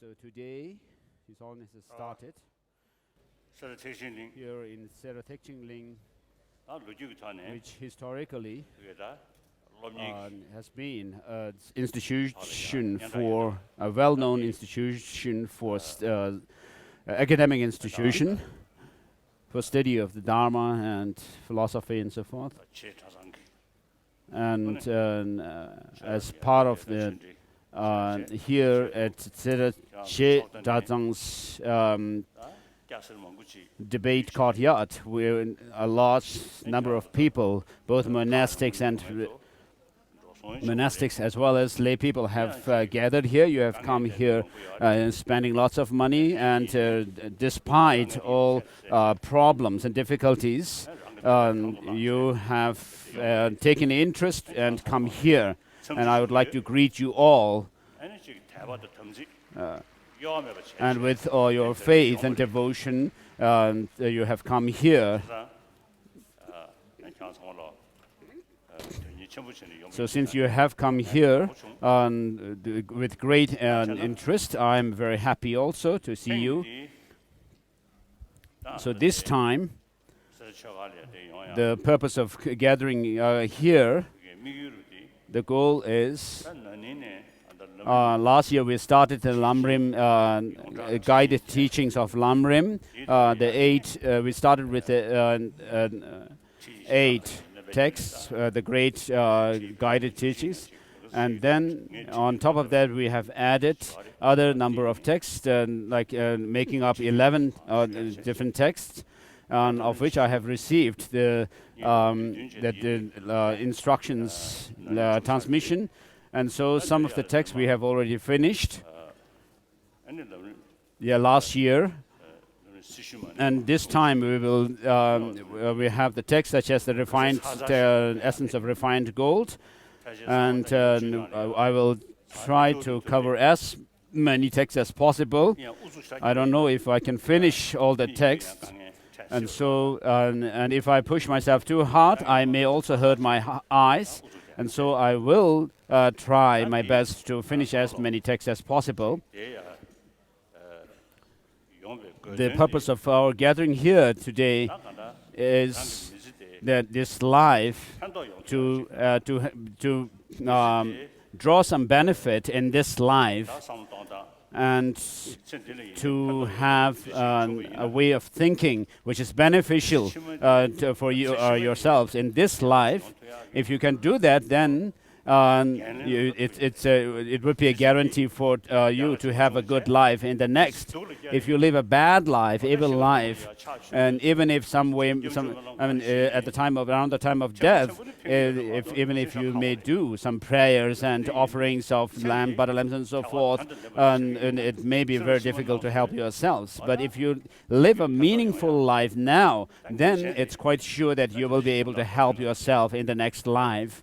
So today, His Holiness has started here in Sera Jey, which historically has been an institution for a well-known institution for academic institution for study of the Dharma and philosophy and so forth. And as part of the here at Sera Jey debate courtyard, where a large number of people, both monastics as well as lay people, have gathered here. You have come here spending lots of money, and despite all problems and difficulties, you have taken interest and come here. And I would like to greet you all. And with all your faith and devotion, you have come here. So since you have come here with great interest, I'm very happy also to see you. So this time, the purpose of gathering here, the goal is, last year we started the Lamrim, guided teachings of Lamrim. We started with the 8 texts, the great guided teachings. And then on top of that we have added other number of texts, making up 11 different texts, of which I have received the instructions transmission. And so some of the texts we have already finished last year. And this time we will we have the text such as the refined essence of refined gold, and I will try to cover as many texts as possible. I don't know if I can finish all the texts, and so and if I push myself too hard, I may also hurt my eyes, and so I will try my best to finish as many texts as possible. The purpose of our gathering here today is that this life to draw some benefit in this life, and to have a way of thinking which is beneficial for you yourselves in this life. If you can do that, then it would be a guarantee for you to have a good life in the next. If you live a bad life, evil life, and even if around the time of death, even if you may do some prayers and offerings of lamb, butter lambs, and so forth, and it may be very difficult to help yourselves. But if you live a meaningful life now, then it's quite sure that you will be able to help yourself in the next life.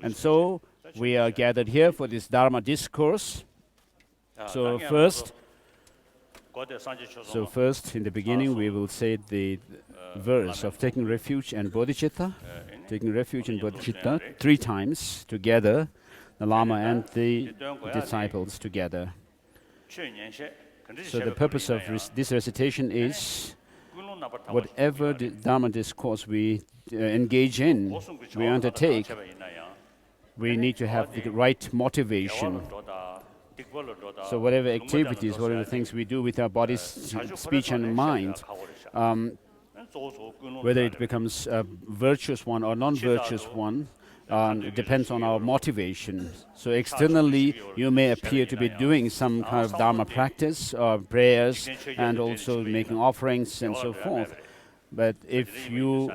And so we are gathered here for this Dharma discourse. So first, in the beginning, we will say the verse of taking refuge and bodhicitta. Taking refuge in bodhicitta 3 times together, the Lama and the disciples together. So the purpose of this recitation is, whatever the Dharma discourse we engage in, we undertake, we need to have the right motivation. So whatever activities, whatever things we do with our body, speech and mind, whether it becomes a virtuous one or non-virtuous one, it depends on our motivation. So externally, you may appear to be doing some kind of Dharma practice, or prayers, and also making offerings and so forth. But if your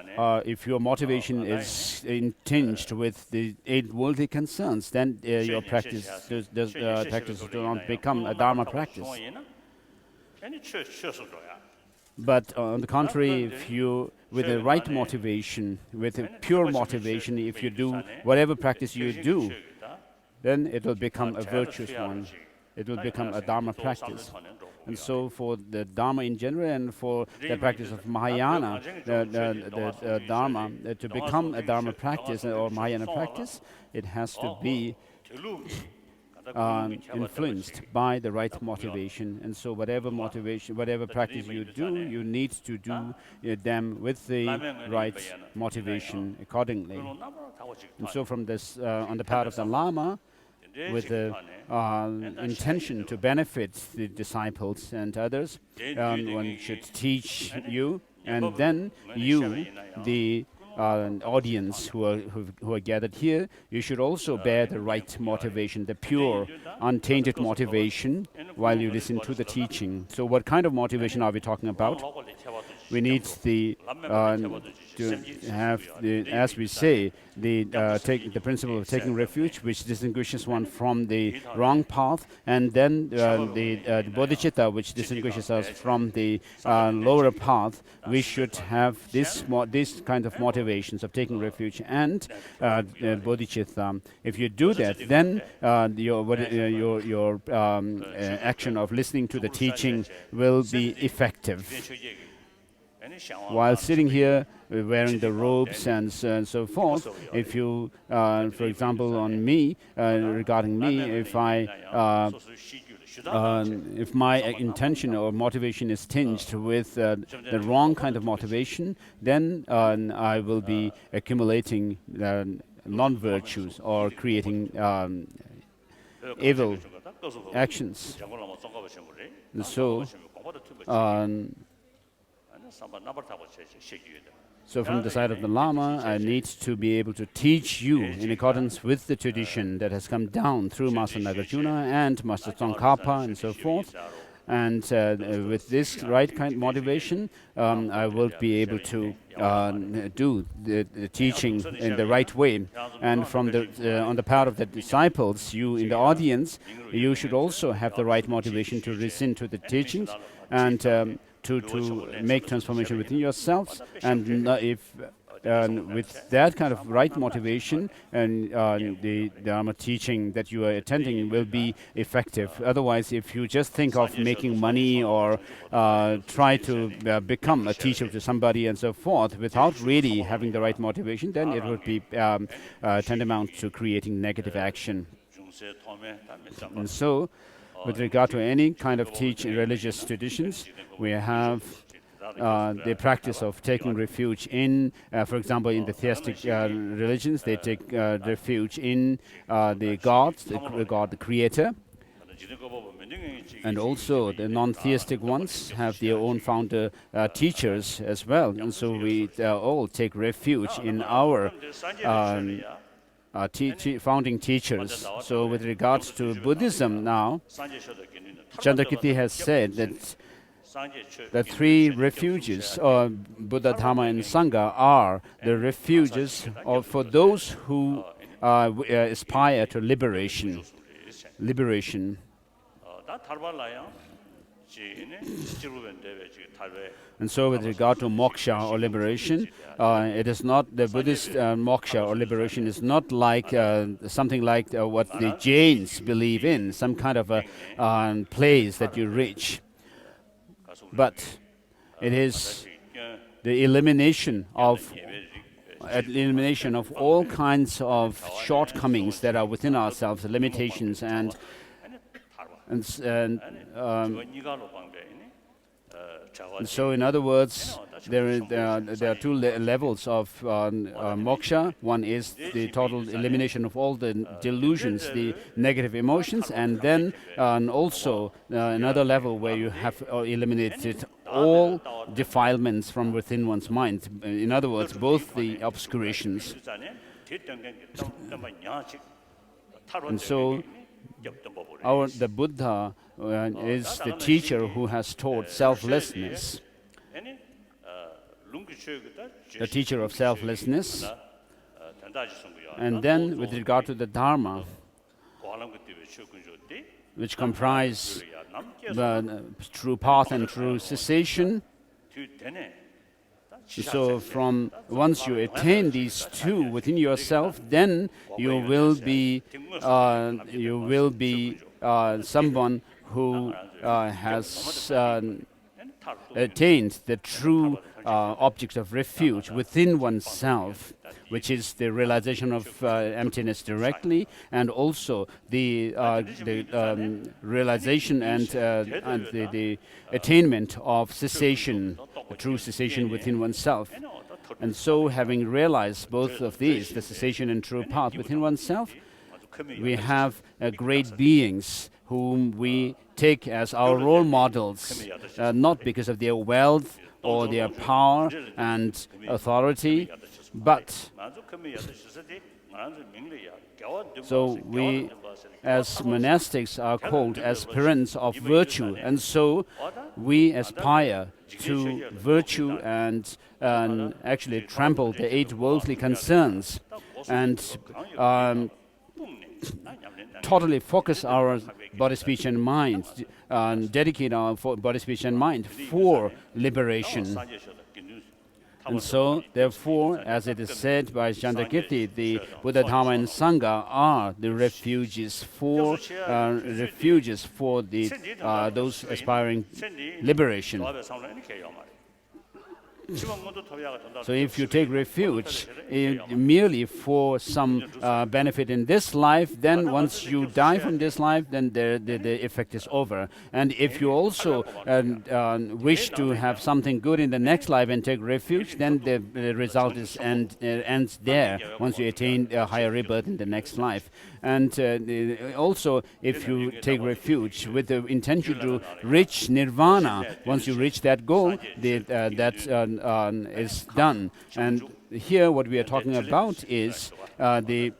motivation is tinged with the 8 worldly concerns, then your practice does not become a Dharma practice. But on the contrary, if you, with the right motivation, with a pure motivation, if you do whatever practice you do, then it will become a virtuous one. It will become a Dharma practice. And so for the Dharma in general, and for the practice of Mahayana, the Dharma, to become a Dharma practice or Mahayana practice, it has to be influenced by the right motivation. And so whatever motivation, whatever practice you do, you need to do them with the right motivation accordingly. And so from this, on the part of the Lama, with the intention to benefit the disciples and others, one should teach you, and then you, the audience who are gathered here, you should also bear the right motivation, the pure, untainted motivation while you listen to the teaching. So what kind of motivation are we talking about? We need to have, as we say, the principle of taking refuge, which distinguishes one from the wrong path, and then the bodhicitta, which distinguishes us from the lower path. We should have this kind of motivations of taking refuge and bodhicitta. If you do that, then your action of listening to the teaching will be effective. While sitting here wearing the robes and so forth, if you, for example, on me, regarding me, if my intention or motivation is tinged with the wrong kind of motivation, then I will be accumulating non-virtues or creating evil actions. And so, so from the side of the Lama, I need to be able to teach you in accordance with the tradition that has come down through Master Nagarjuna and Master Tsongkhapa and so forth. And with this right kind of motivation, I will be able to do the teaching in the right way. And from the on the part of the disciples, you in the audience, you should also have the right motivation to listen to the teachings and to make transformation within yourselves, and if with that kind of right motivation, and the Dharma teaching that you are attending will be effective. Otherwise, if you just think of making money or try to become a teacher to somebody and so forth without really having the right motivation, then it would be tantamount to creating negative action. And so, with regard to any kind of religious traditions, we have the practice of taking refuge in, for example, in the theistic religions, they take refuge in the gods, the creator. And also the non-theistic ones have their own founder teachers as well. And so we all take refuge in our founding teachers. So with regards to Buddhism now, Chandrakirti has said that the three refuges, Buddha, Dhamma and Sangha, are the refuges for those who aspire to liberation. And so with regard to moksha or liberation, it is not the Buddhist moksha or liberation is not like something like what the Jains believe in, some kind of a place that you reach. But it is the elimination of all kinds of shortcomings that are within ourselves, the limitations and so, in other words, there are two levels of moksha. One is the total elimination of all the delusions, the negative emotions, and then also another level where you have eliminated all defilements from within one's mind. In other words, both the obscurations. And so, the Buddha is the teacher who has taught selflessness, the teacher of selflessness. And then with regard to the Dharma, which comprise the true path and true cessation. So from once you attain these two within yourself, then you will be someone who has attained the true objects of refuge within oneself, which is the realization of emptiness directly, and also the realization and the attainment of cessation, the true cessation within oneself. And so, having realized both of these, the cessation and true path within oneself, we have great beings whom we take as our role models, not because of their wealth or their power and authority, but so we as monastics are called aspirants of virtue, and so we aspire to virtue and actually trample the 8 worldly concerns and totally focus our body, speech and mind, dedicate our body, speech and mind for liberation. And so, therefore, as it is said by Chandrakirti, the Buddha, Dharma and Sangha are the refuges for those aspiring liberation. So if you take refuge merely for some benefit in this life, then once you die from this life, then the effect is over. And if you also wish to have something good in the next life and take refuge, then the result is ends there once you attain a higher rebirth in the next life. And also, if you take refuge with the intention to reach nirvana, once you reach that goal, that is done. And here what we are talking about is the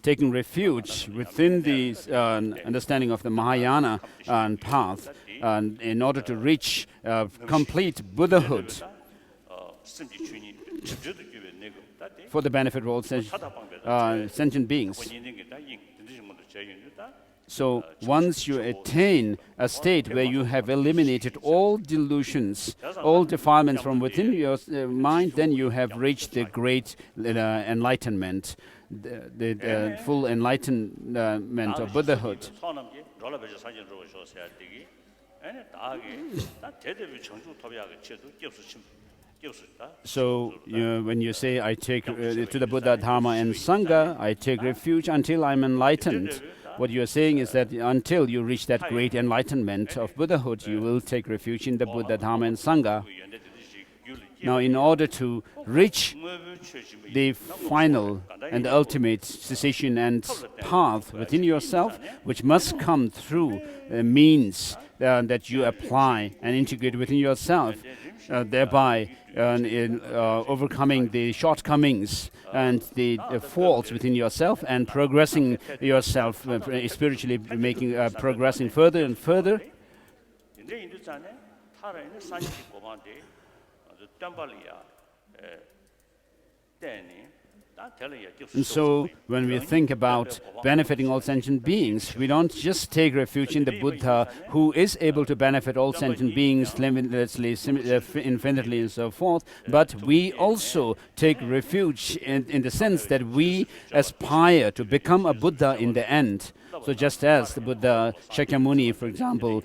taking refuge within the understanding of the Mahayana path in order to reach complete Buddhahood for the benefit of all sentient beings. So once you attain a state where you have eliminated all delusions, all defilements from within your mind, then you have reached the great enlightenment, the full enlightenment of Buddhahood. So when you say, I take to the Buddha, Dharma and Sangha, I take refuge until I'm enlightened, what you are saying is that until you reach that great enlightenment of Buddhahood, you will take refuge in the Buddha, Dharma and Sangha. Now, in order to reach the final and the ultimate cessation and path within yourself, which must come through means that you apply and integrate within yourself, thereby overcoming the shortcomings and the faults within yourself and progressing yourself spiritually, making progressing further and further. And so, when we think about benefiting all sentient beings, we don't just take refuge in the Buddha, who is able to benefit all sentient beings limitlessly, infinitely, and so forth, but we also take refuge in the sense that we aspire to become a Buddha in the end. So just as the Buddha Shakyamuni, for example,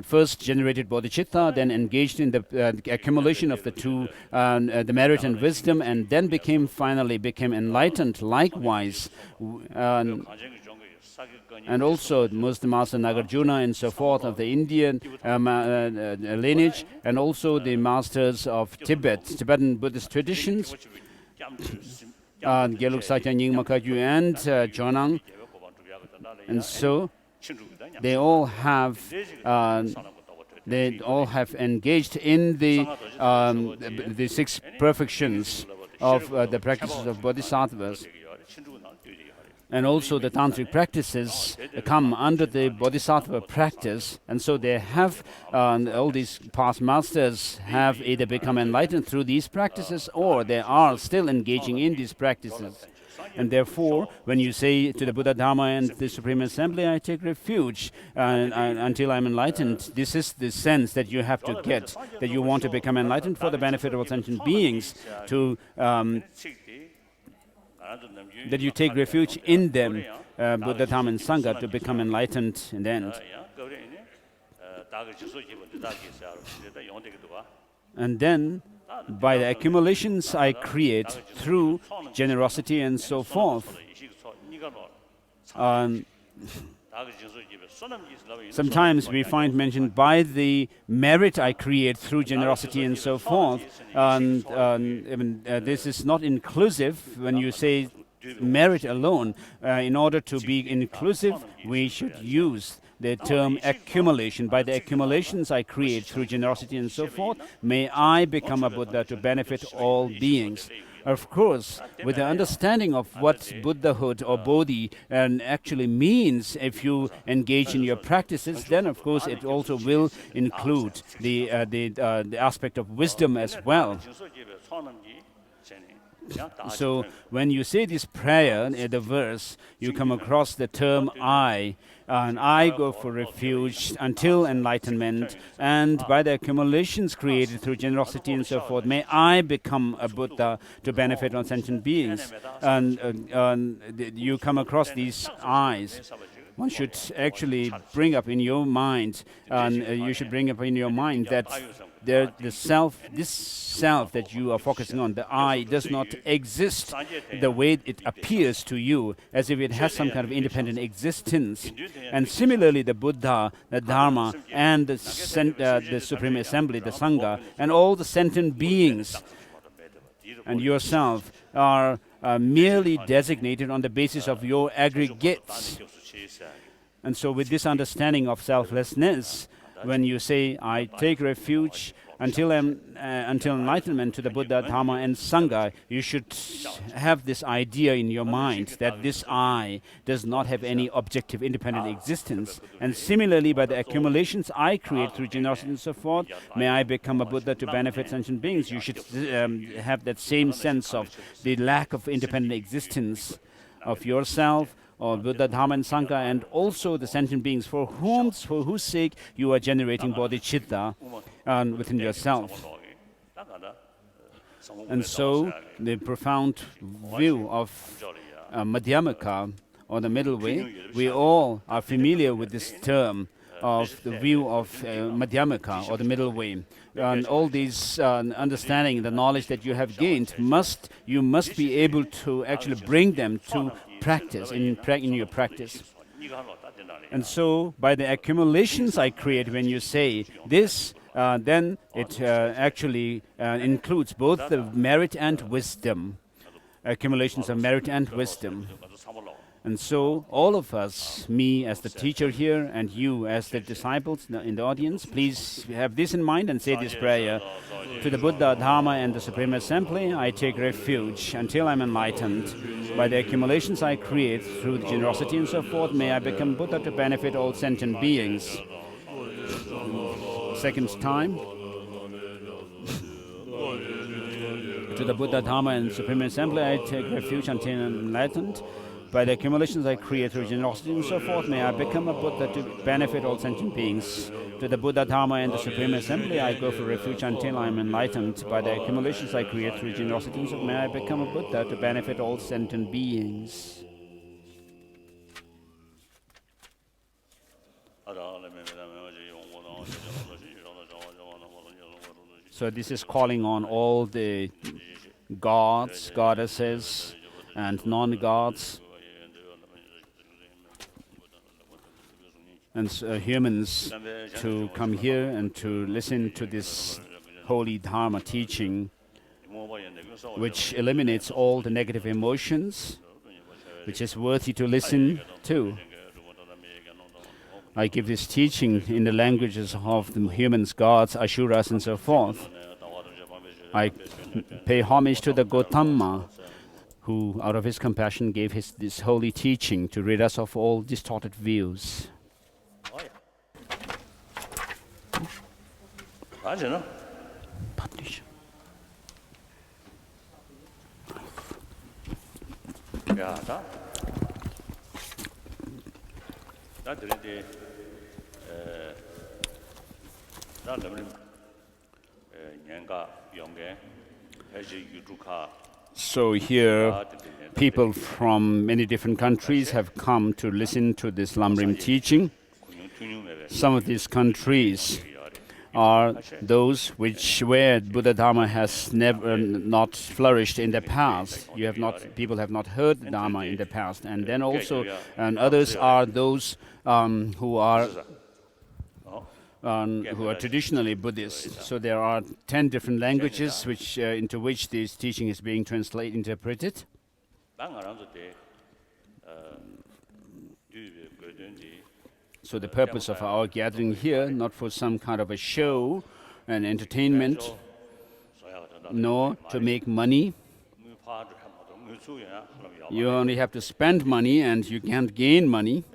first generated bodhicitta, then engaged in the accumulation of the two, the merit and wisdom, and then finally became enlightened. Likewise, and also most Master Nagarjuna and so forth of the Indian lineage, and also the masters of Tibetan Buddhist traditions, Gelug Sakya Nyingma Kagyu and Chonang. And so they all have engaged in the 6 perfections of the practices of bodhisattvas. And also the tantric practices come under the bodhisattva practice, and so they have all these past masters have either become enlightened through these practices or they are still engaging in these practices. And therefore, when you say to the Buddha, Dharma and the Supreme Assembly, I take refuge until I'm enlightened, this is the sense that you have to get, that you want to become enlightened for the benefit of all sentient beings, that you take refuge in them, Buddha, Dharma and Sangha, to become enlightened in the end. And then, by the accumulations I create through generosity and so forth, sometimes we find mentioned by the merit I create through generosity and so forth, and this is not inclusive when you say merit alone. In order to be inclusive, we should use the term accumulation. By the accumulations I create through generosity and so forth, may I become a Buddha to benefit all beings. Of course, with the understanding of what Buddhahood or Bodhi actually means, if you engage in your practices, then of course it also will include the aspect of wisdom as well. So when you say this prayer in the verse, you come across the term I, and I go for refuge until enlightenment, and by the accumulations created through generosity and so forth, may I become a Buddha to benefit all sentient beings. And you come across these I's. One should actually bring up in your mind, and you should bring up in your mind that this self that you are focusing on, the I, does not exist the way it appears to you, as if it has some kind of independent existence. And similarly, the Buddha, the Dharma, and the Supreme Assembly, the Sangha, and all the sentient beings, and yourself are merely designated on the basis of your aggregates. And so with this understanding of selflessness, when you say, I take refuge until enlightenment to the Buddha, Dharma, and Sangha, you should have this idea in your mind that this I does not have any objective independent existence. And similarly, by the accumulations I create through generosity and so forth, may I become a Buddha to benefit sentient beings. You should have that same sense of the lack of independent existence of yourself, or Buddha, Dharma, and Sangha, and also the sentient beings for whose sake you are generating bodhicitta within yourself. And so the profound view of Madhyamaka, or the middle way, we all are familiar with this term of the view of Madhyamaka, or the middle way. And all these understanding, the knowledge that you have gained, you must be able to actually bring them to practice, in your practice. And so, by the accumulations I create, when you say this, then it actually includes both the merit and wisdom, accumulations of merit and wisdom. And so, all of us, me as the teacher here, and you as the disciples in the audience, please have this in mind and say this prayer. To the Buddha, Dharma, and the Supreme Assembly, I take refuge until I'm enlightened. By the accumulations I create through the generosity and so forth, may I become Buddha to benefit all sentient beings. Second time. To the Buddha, Dharma, and Supreme Assembly, I take refuge until I'm enlightened. By the accumulations I create through generosity and so forth, may I become a Buddha to benefit all sentient beings. To the Buddha, Dharma, and the Supreme Assembly, I go for refuge until I am enlightened. By the accumulations I create through generosity and so forth, may I become a Buddha to benefit all sentient beings. So this is calling on all the gods, goddesses, and non-gods, and humans to come here and to listen to this holy Dharma teaching, which eliminates all the negative emotions, which is worthy to listen to. I give this teaching in the languages of the humans, gods, Asuras, and so forth. I pay homage to the Gautama, who, out of his compassion, gave this holy teaching to rid us of all distorted views. So here, people from many different countries have come to listen to this Lamrim teaching. Some of these countries are those where Buddha Dharma has never not flourished in the past. People have not heard the Dharma in the past, and then also, and others are those who are traditionally Buddhist. So there are 10 different languages into which this teaching is being interpreted. So the purpose of our gathering here, not for some kind of a show and entertainment, nor to make money. You only have to spend money and you can't gain money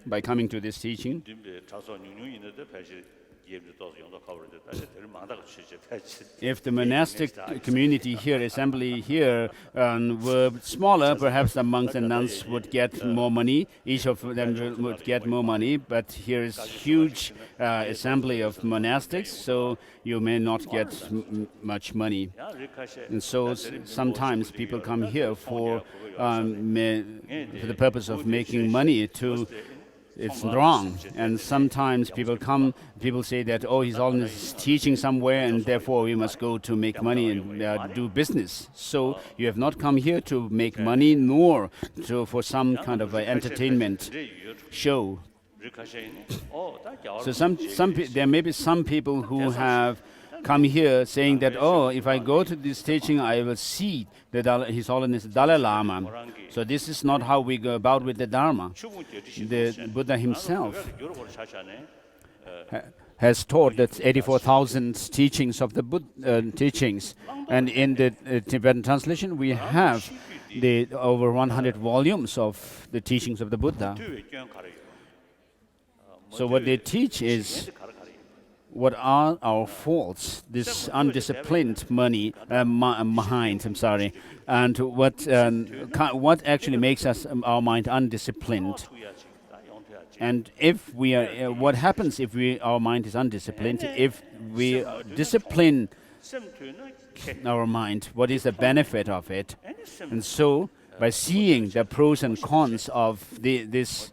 by coming to this teaching. If the monastic community here, assembly here, were smaller, perhaps the monks and nuns would get more money. Each of them would get more money, but here is huge assembly of monastics, so you may not get much money. And so sometimes people come here for the purpose of making money it's wrong. And sometimes people say that, oh, His Holiness is teaching somewhere and therefore we must go to make money and do business. So you have not come here to make money nor for some kind of an entertainment show. So there may be some people who have come here saying that, oh, if I go to this teaching, I will see His Holiness Dalai Lama. So this is not how we go about with the Dharma. The Buddha himself has taught that 84,000 teachings of the teachings. And in the Tibetan translation, we have the over 100 volumes of the teachings of the Buddha. So what they teach is what are our faults, this undisciplined mind, and what actually makes our mind undisciplined. And if we are, what happens if our mind is undisciplined? If we discipline our mind, what is the benefit of it? And so, by seeing the pros and cons of this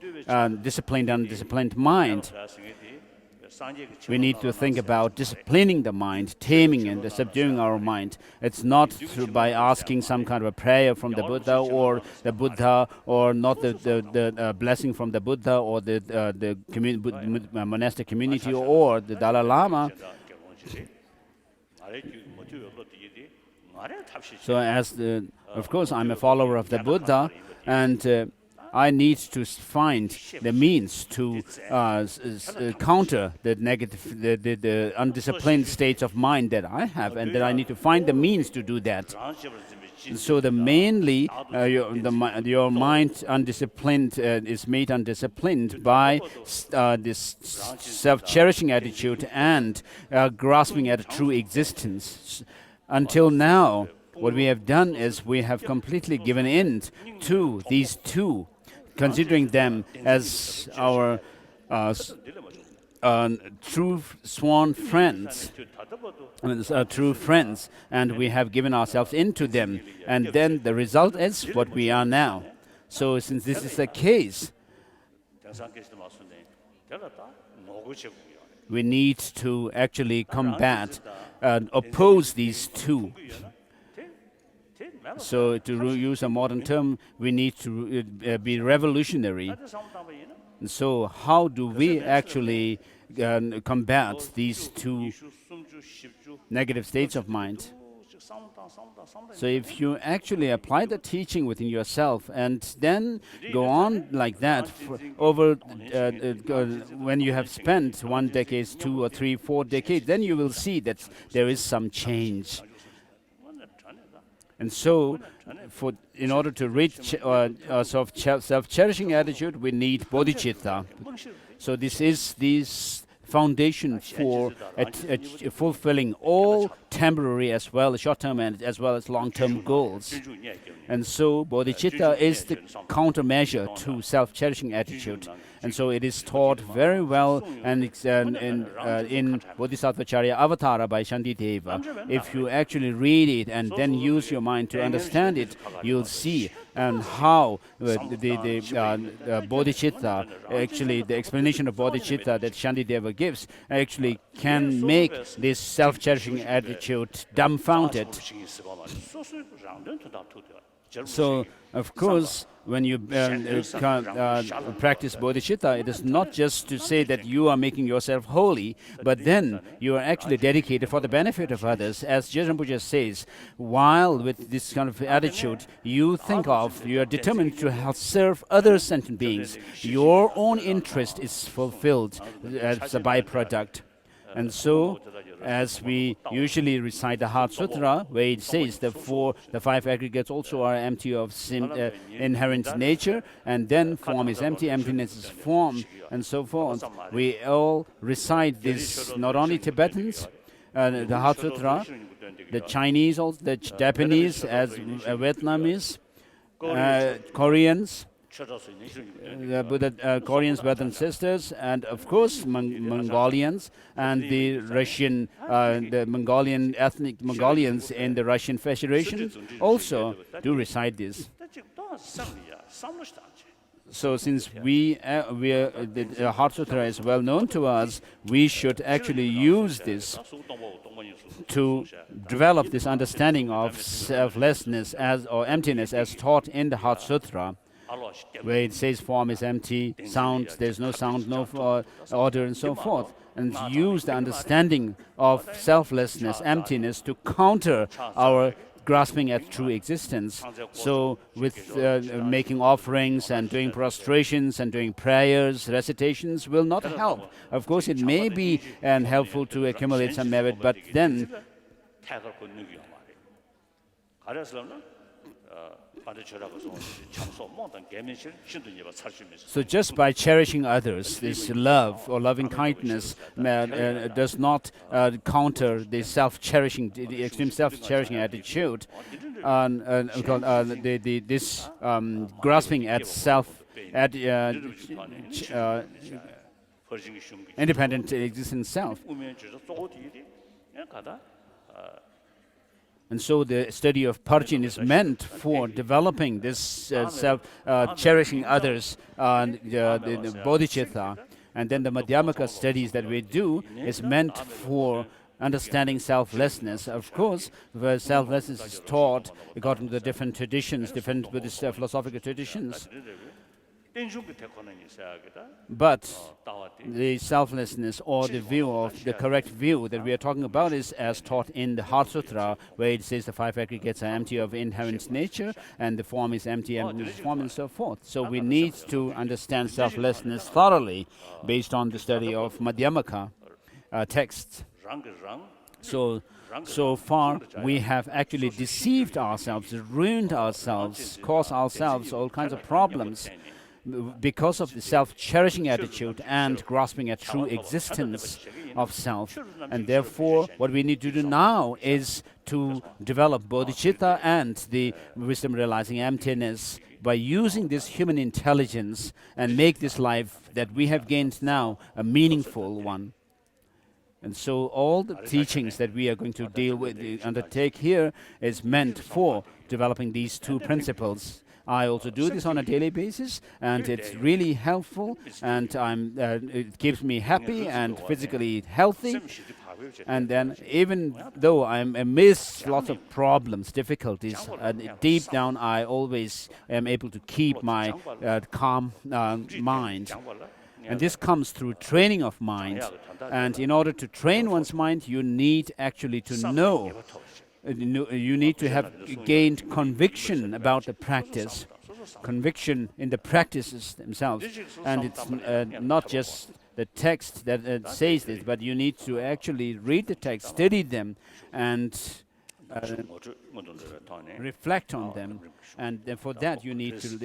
disciplined and undisciplined mind, we need to think about disciplining the mind, taming and subduing our mind. It's not by asking some kind of a prayer from the Buddha, or not the blessing from the Buddha, or the monastic community, or the Dalai Lama. So of course, I'm a follower of the Buddha, and I need to find the means to counter the negative, the undisciplined states of mind that I have, and then I need to find the means to do that. So mainly, your mind undisciplined is made undisciplined by this self-cherishing attitude and grasping at true existence. Until now, what we have done is we have completely given in to these two, considering them as our true sworn friends, true friends, and we have given ourselves into them. And then the result is what we are now. So since this is the case, we need to actually combat and oppose these two. So to use a modern term, we need to be revolutionary. So how do we actually combat these two negative states of mind? So if you actually apply the teaching within yourself and then go on like that when you have spent 1 decade, 2 or 3, 4 decades, then you will see that there is some change. And so, in order to reach a self-cherishing attitude, we need bodhicitta. So this is this foundation for fulfilling all temporary as well as short-term and as well as long-term goals. And so bodhicitta is the countermeasure to self-cherishing attitude. And so it is taught very well, and it's in Bodhisattva Charya Avatara by Shantideva. If you actually read it and then use your mind to understand it, you'll see and how the bodhicitta, actually the explanation of bodhicitta that Shantideva gives, actually can make this self-cherishing attitude dumbfounded. So, of course, when you practice bodhicitta, it is not just to say that you are making yourself holy, but then you are actually dedicated for the benefit of others. As Jezhen Puja says, while with this kind of attitude, you are determined to help serve other sentient beings. Your own interest is fulfilled as a byproduct. And so, as we usually recite the Heart Sutra, where it says the five aggregates also are empty of inherent nature, and then form is empty, emptiness is form, and so forth. We all recite this, not only Tibetans, the Heart Sutra, the Chinese, also, the Japanese, as Vietnamese, Koreans, Koreans, brothers and sisters, and of course Mongolians, and the Russian, the Mongolian ethnic Mongolians in the Russian Federation also do recite this. So since the Heart Sutra is well known to us, we should actually use this to develop this understanding of selflessness or emptiness as taught in the Heart Sutra, where it says form is empty, there's no sound, no order, and so forth, and use the understanding of selflessness, emptiness, to counter our grasping at true existence. So with making offerings and doing prostrations and doing prayers, recitations will not help. Of course, it may be helpful to accumulate some merit, but then so just by cherishing others, this love or loving kindness does not counter the self-cherishing, the extreme self-cherishing attitude, this grasping at self, at independent existence self. And so the study of Parjin is meant for developing this cherishing others, the bodhicitta. And then the Madhyamaka studies that we do is meant for understanding selflessness. Of course, where selflessness is taught according to the different traditions, different Buddhist philosophical traditions. But the selflessness or the view of the correct view that we are talking about is as taught in the Heart Sutra, where it says the five aggregates are empty of inherent nature and the form is empty and form and so forth. So we need to understand selflessness thoroughly based on the study of Madhyamaka texts. So far, we have actually deceived ourselves, ruined ourselves, caused ourselves all kinds of problems because of the self-cherishing attitude and grasping at true existence of self. And therefore, what we need to do now is to develop bodhicitta and the wisdom-realizing emptiness by using this human intelligence and make this life that we have gained now a meaningful one. And so all the teachings that we are going to undertake here is meant for developing these two principles. I also do this on a daily basis, and it's really helpful, and it keeps me happy and physically healthy. And then even though I'm amidst lots of problems, difficulties, deep down I always am able to keep my calm mind. And this comes through training of mind. And in order to train one's mind, you need actually to know. You need to have gained conviction about the practice, conviction in the practices themselves. And it's not just the text that says this, but you need to actually read the text, study them, and reflect on them. And for that, you need to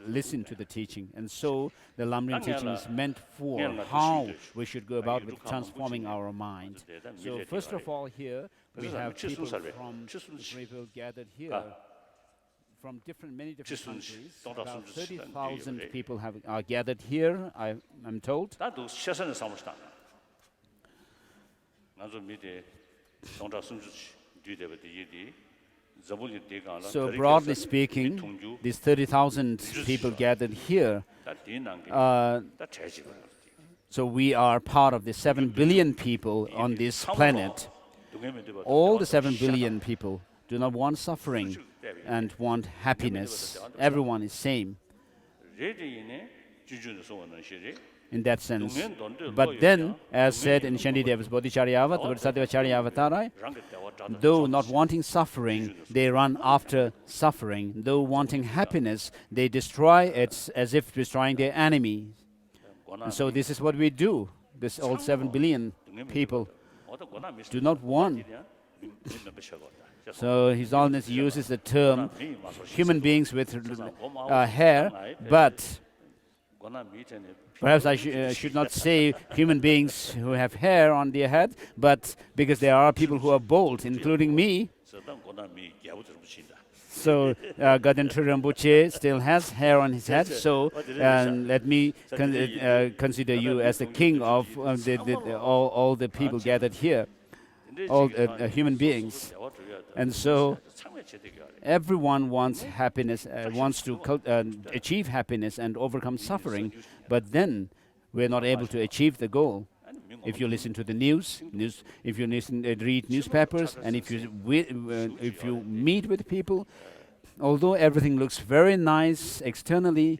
listen to the teaching. And so the Lamrim teaching is meant for how we should go about with transforming our mind. So first of all, here we have people from the people gathered here from many different countries. 동작 About 순주 시간 30,000 people are gathered here, I'm told. 나도 최선을 삼으시다. 나도 미대 동작 순주 뒤대부터 이디 저번에 대가라. So broadly speaking, these 30,000 people gathered here. So we are part of the 7 billion people on this planet. All the 7 billion people do not want suffering and want happiness. Everyone is same in that sense. But then, as said in Shantideva's Bodhicharyavat, the Bodhisattva Charyavatara, though not wanting suffering, they run after suffering. Though wanting happiness, they destroy it as if destroying their enemy. And so this is what we do. This all 7 billion people do not want. So His Holiness uses the term human beings with hair, but perhaps I should not say human beings who have hair on their head, but because there are people who are bald, including me. So Gadendra Rinpoche still has hair on his head, so let me consider you as the king of all the people gathered here, all human beings. And so everyone wants happiness, wants to achieve happiness and overcome suffering, but then we're not able to achieve the goal. If you listen to the news, if you read newspapers, and if you meet with people, although everything looks very nice externally,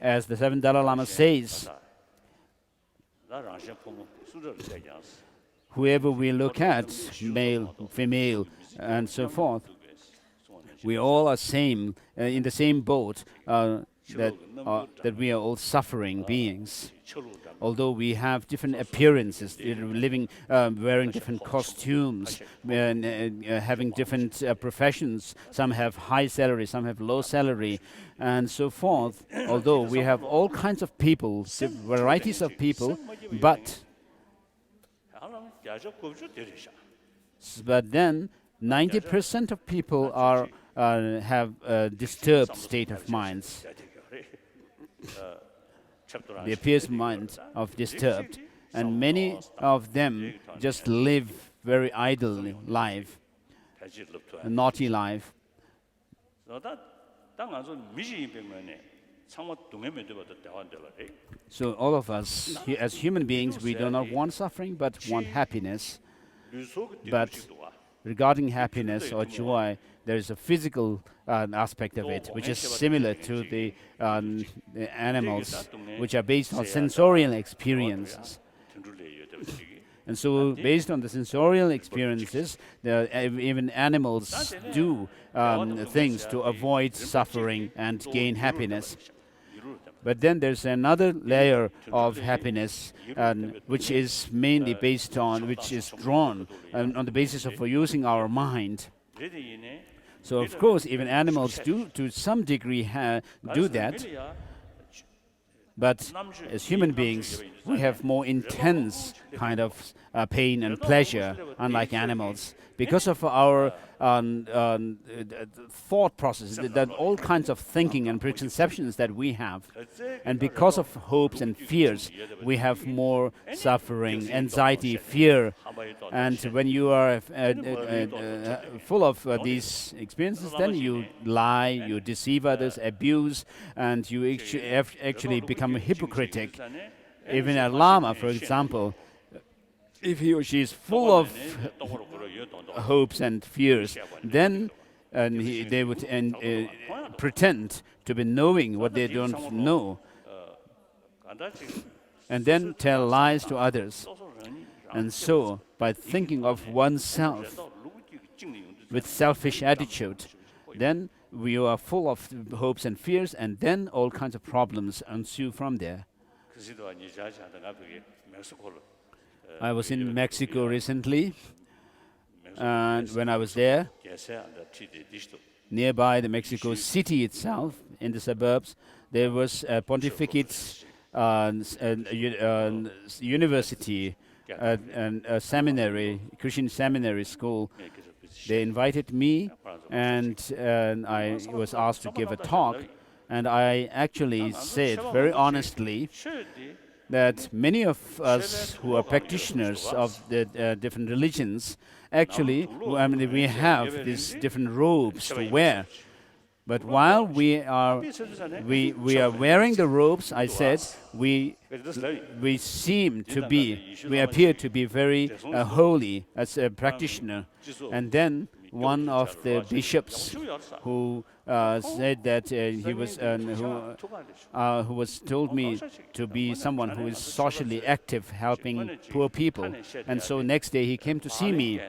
as the 7th Dalai Lama says, whoever we look at, male, female, and so forth, we all are same in the same boat. That we are all suffering beings. Although we have different appearances, living, wearing different costumes, having different professions. Some have high salary, some have low salary, and so forth. Although we have all kinds of people, varieties of people, but then 90% of people have a disturbed state of minds. The appears mind of disturbed, and many of them just live very idle life, a naughty life. So all of us, as human beings, we do not want suffering, but want happiness. But regarding happiness or joy, there is a physical aspect of it, which is similar to the animals, which are based on sensorial experiences. And so, based on the sensorial experiences, even animals do things to avoid suffering and gain happiness. But then there's another layer of happiness, which is mainly based on, which is drawn on the basis of using our mind. So of course, even animals do, to some degree, do that. But as human beings, we have more intense kind of pain and pleasure, unlike animals, because of our thought processes, that all kinds of thinking and preconceptions that we have. And because of hopes and fears, we have more suffering, anxiety, fear. And when you are full of these experiences, then you lie, you deceive others, abuse, and you actually become hypocritic. Even a Lama, for example, if he or she is full of hopes and fears, then they would pretend to be knowing what they don't know, and then tell lies to others. And so, by thinking of oneself with selfish attitude, then we are full of hopes and fears, and then all kinds of problems ensue from there. I was in Mexico recently, and when I was there, nearby the Mexico City itself, in the suburbs, there was a pontificate university and a seminary, Christian seminary school. they invited me, and I was asked to give a talk, and I actually said very honestly that many of us who are practitioners of the different religions, actually, I mean, we have these different robes to wear. But while we are wearing the robes, I said, we appear to be very holy as a practitioner. And then one of the bishops who said that who was told me to be someone who is socially active, helping poor people. And so next day he came to see me,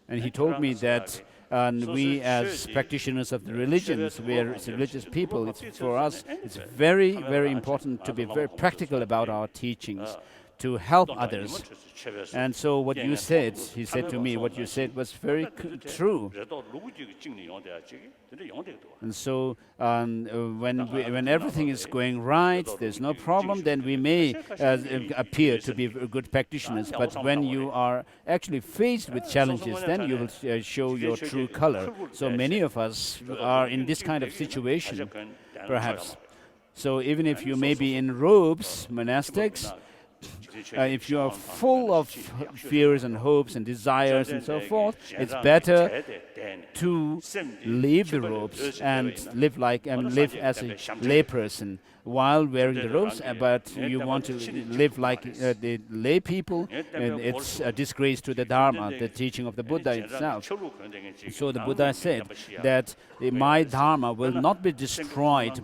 and he told me that we as practitioners of the religions, we are religious people, for us it's very, very important to be very practical about our teachings, to help others. And so what you said, he said to me, what you said was very true. And so when everything is going right, there's no problem, then we may appear to be good practitioners. But when you are actually faced with challenges, then you will show your true color. So many of us are in this kind of situation, perhaps. So even if you may be in robes, monastics, if you are full of fears and hopes and desires and so forth, it's better to leave the robes and live as a layperson while wearing the robes. But you want to live like the lay people, and it's a disgrace to the Dharma, the teaching of the Buddha itself. So the Buddha said that my Dharma will not be destroyed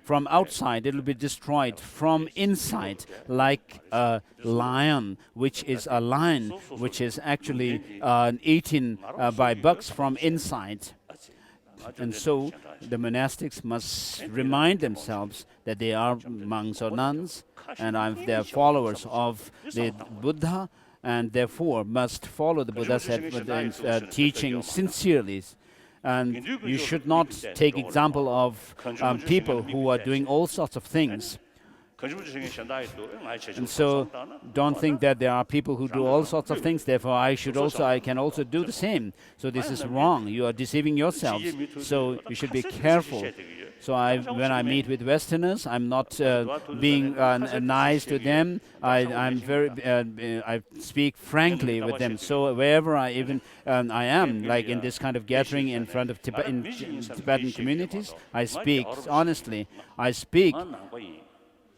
from outside, it will be destroyed from inside, like a lion, which is actually eaten by bugs from inside. And so the monastics must remind themselves that they are monks or nuns, and they are followers of the Buddha, and therefore must follow the Buddha's teaching sincerely. And you should not take example of people who are doing all sorts of things. And so don't think that there are people who do all sorts of things, therefore I can also do the same. So this is wrong. You are deceiving yourselves. So you should be careful. So when I meet with Westerners, I'm not being nice to them. I speak frankly with them. So wherever I am, like in this kind of gathering in front of Tibetan communities, I speak honestly. I speak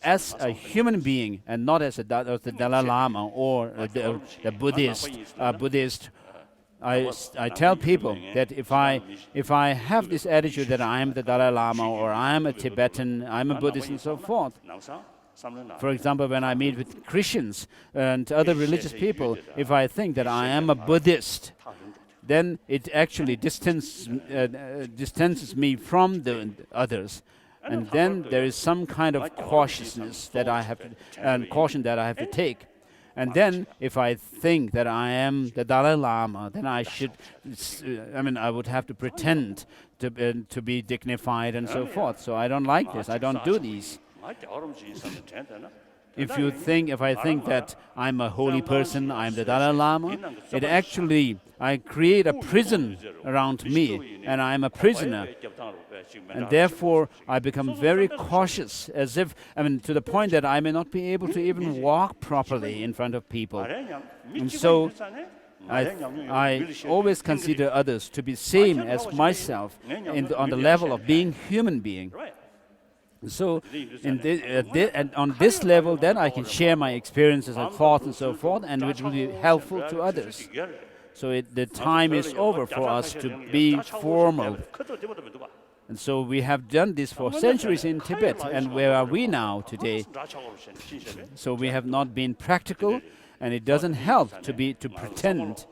as a human being and not as the Dalai Lama or the Buddhist. I tell people that if I have this attitude that I am the Dalai Lama or I am a Tibetan, I'm a Buddhist and so forth. For example, when I meet with Christians and other religious people, if I think that I am a Buddhist, then it actually distances me from the others. And then there is some kind of cautiousness that I have caution that I have to take. And then, if I think that I am the Dalai Lama, then I would have to pretend to be dignified and so forth. So I don't like this. I don't do these. If I think that I'm a holy person, I'm the Dalai Lama, I create a prison around me, and I'm a prisoner. And therefore, I become very cautious, to the point that I may not be able to even walk properly in front of people. And so, I always consider others to be same as myself on the level of being human being. So, on this level, then I can share my experiences and thoughts and so forth, and which will be helpful to others. So the time is over for us to be formal. And so we have done this for centuries in Tibet, and where are we now today? So we have not been practical, and it doesn't help to pretend.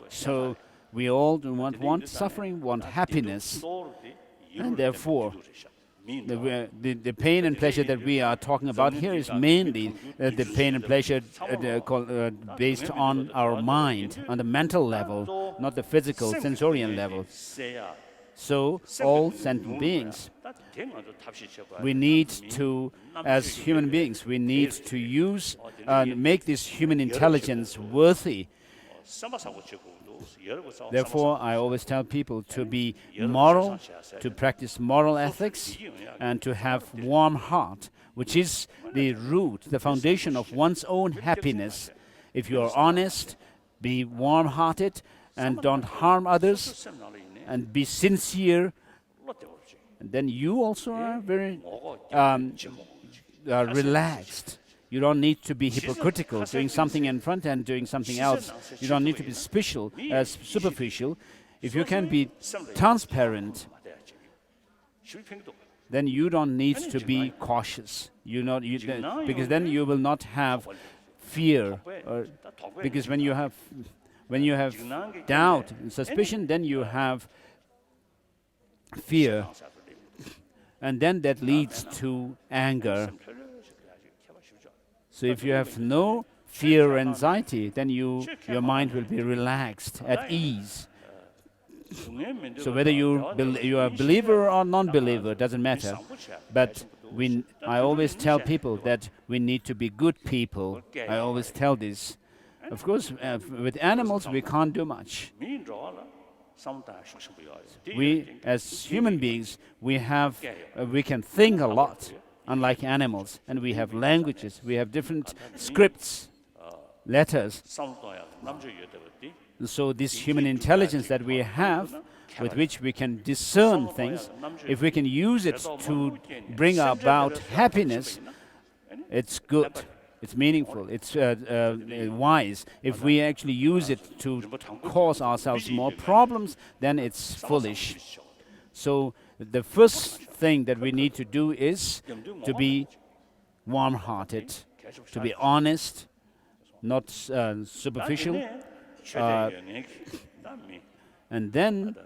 So we all do not want suffering, want happiness. And therefore, the pain and pleasure that we are talking about here is mainly the pain and pleasure based on our mind, on the mental level, not the physical, sensorial level. So all sentient beings, we need to, as human beings, we need to use and make this human intelligence worthy. Therefore, I always tell people to be moral, to practice moral ethics, and to have warm heart, which is the root, the foundation of one's own happiness. If you are honest, be warm-hearted, and don't harm others, and be sincere, and then you also are very relaxed. You don't need to be hypocritical, doing something in front and doing something else. You don't need to be superficial. If you can be transparent, then you don't need to be cautious. Because then you will not have fear. Because when you have doubt and suspicion, then you have fear, and then that leads to anger. So if you have no fear or anxiety, then your mind will be relaxed, at ease. So whether you are a believer or non-believer, doesn't matter. But I always tell people that we need to be good people. I always tell this. Of course, with animals, we can't do much. We, as human beings, we can think a lot, unlike animals, and we have languages, we have different scripts, letters. So this human intelligence that we have, with which we can discern things, if we can use it to bring about happiness, it's good, it's meaningful, it's wise. If we actually use it to cause ourselves more problems, then it's foolish. So the first thing that we need to do is to be warm-hearted, to be honest, not superficial. And then,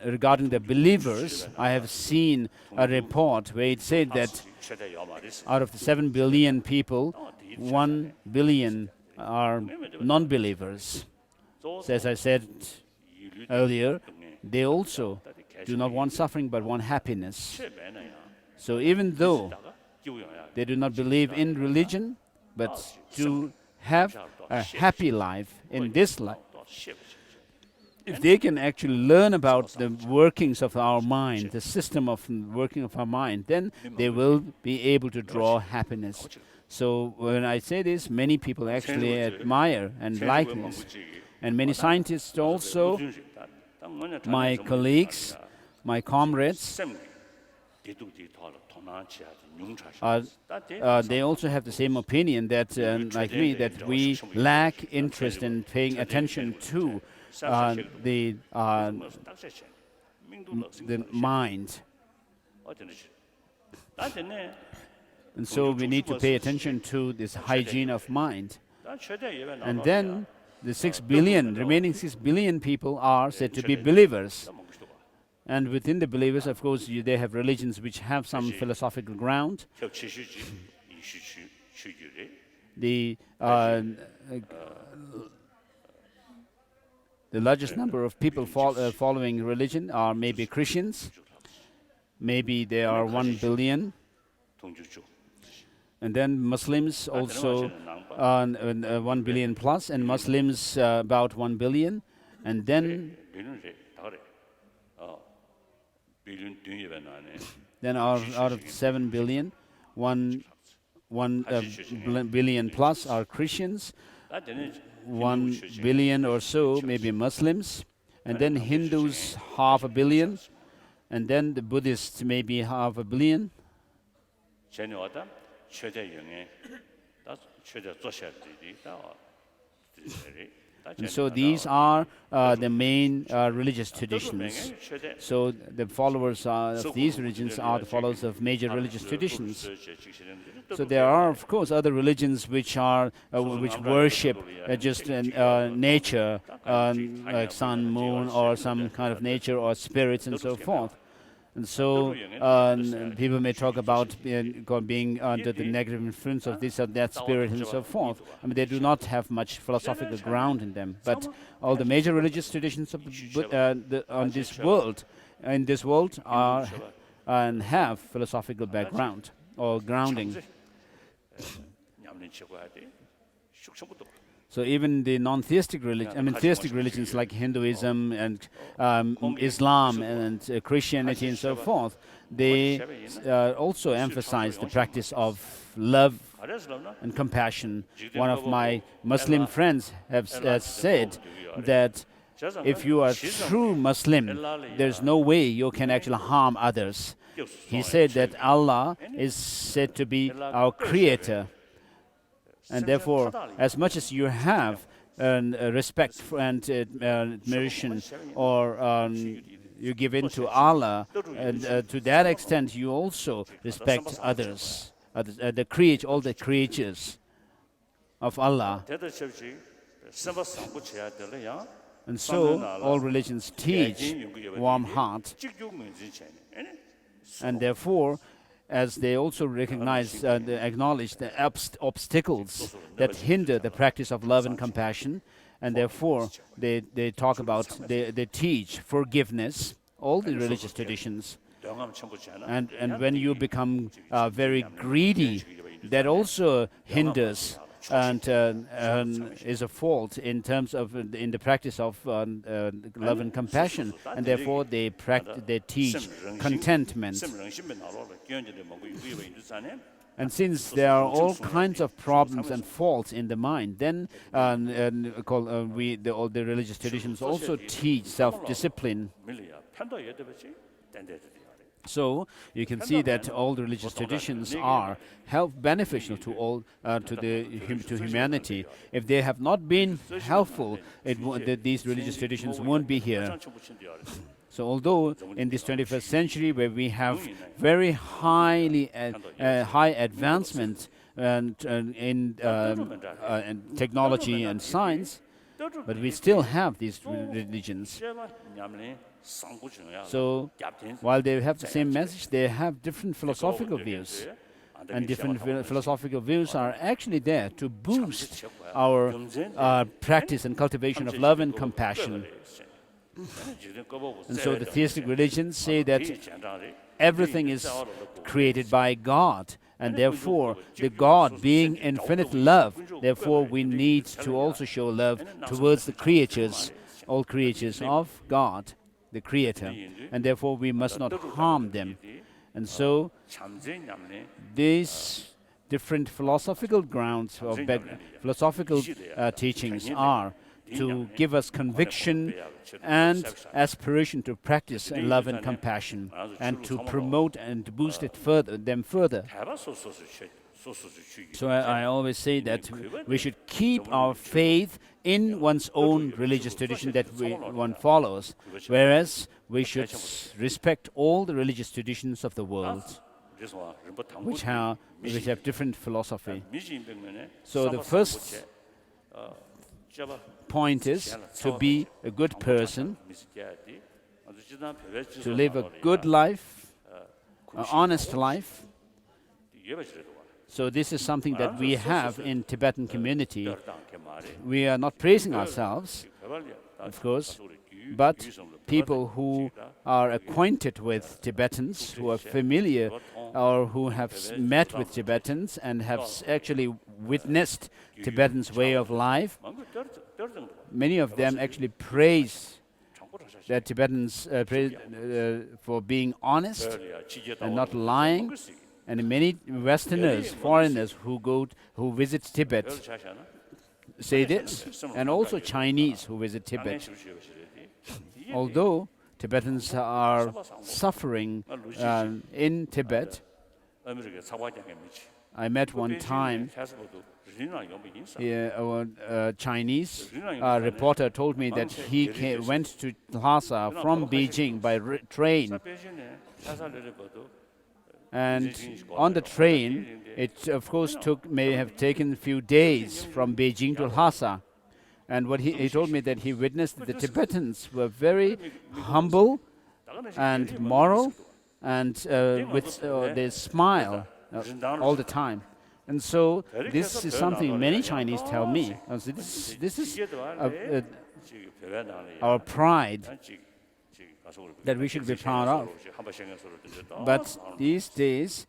regarding the believers, I have seen a report where it said that out of the 7 billion people, 1 billion are non-believers. So as I said earlier, they also do not want suffering but want happiness. So even though they do not believe in religion, but to have a happy life in this life, if they can actually learn about the workings of our mind, the system of working of our mind, then they will be able to draw happiness. So when I say this, many people actually admire and like this. And many scientists also, my colleagues, my comrades, they also have the same opinion that, like me, that we lack interest in paying attention to the mind. And so we need to pay attention to this hygiene of mind. And then the remaining 6 billion people are said to be believers. And within the believers, of course, they have religions which have some philosophical ground. The largest number of people following religion are maybe Christians. Maybe there are 1 billion. And then Muslims also 1 billion plus, and Muslims about 1 billion. And then out of 7 billion, 1 billion plus are Christians, 1 billion or so maybe Muslims, and then Hindus 500 million, and then the Buddhists maybe 500 million. And so these are the main religious traditions. So the followers of these religions are the followers of major religious traditions. So there are, of course, other religions which worship just nature, like sun, moon, or some kind of nature or spirits and so forth. And so people may talk about being under the negative influence of this or that spirit and so forth. I mean, they do not have much philosophical ground in them. But all the major religious traditions of in this world are and have philosophical background or grounding. So even the non-theistic theistic religions like Hinduism and Islam and Christianity and so forth, they also emphasize the practice of love and compassion. One of my Muslim friends has said that if you are true Muslim, there's no way you can actually harm others. He said that Allah is said to be our creator. And therefore, as much as you have respect for and admiration or you give in to Allah, and to that extent you also respect others, all the creatures of Allah. And so all religions teach warm heart. And therefore, as they also recognize and acknowledge the obstacles that hinder the practice of love and compassion, and therefore they talk about, they teach forgiveness, all the religious traditions. And when you become very greedy, that also hinders and is a fault in terms of in the practice of love and compassion, and therefore they teach contentment. And since there are all kinds of problems and faults in the mind, then all the religious traditions also teach self-discipline. So you can see that all the religious traditions are beneficial to all to humanity. If they have not been helpful, these religious traditions won't be here. So although in this 21st century, where we have very high advancement in technology and science, but we still have these religions. So while they have the same message, they have different philosophical views. And different philosophical views are actually there to boost our practice and cultivation of love and compassion. And so the theistic religions say that everything is created by God, and therefore the God being infinite love, therefore we need to also show love towards the creatures, all creatures of God, the Creator, and therefore we must not harm them. And so these different philosophical grounds of philosophical teachings are to give us conviction and aspiration to practice love and compassion, and to promote and to boost it further. So I always say that we should keep our faith in one's own religious tradition that one follows, whereas we should respect all the religious traditions of the world, which have different philosophy. So the first point is to be a good person, to live a good life, an honest life. So this is something that we have in Tibetan community. We are not praising ourselves, of course, but people who are acquainted with Tibetans, who are familiar or who have met with Tibetans and have actually witnessed Tibetans' way of life, many of them actually praise the Tibetans for being honest and not lying. And many Westerners, foreigners who visit Tibet say this, and also Chinese who visit Tibet. Although Tibetans are suffering in Tibet, I met one time a Chinese reporter told me that he went to Lhasa from Beijing by train. And on the train, it of course may have taken a few days from Beijing to Lhasa. And what he told me that he witnessed that the Tibetans were very humble and moral and with they smile all the time. And so this is something many Chinese tell me. So this is our pride that we should be proud of. But these days,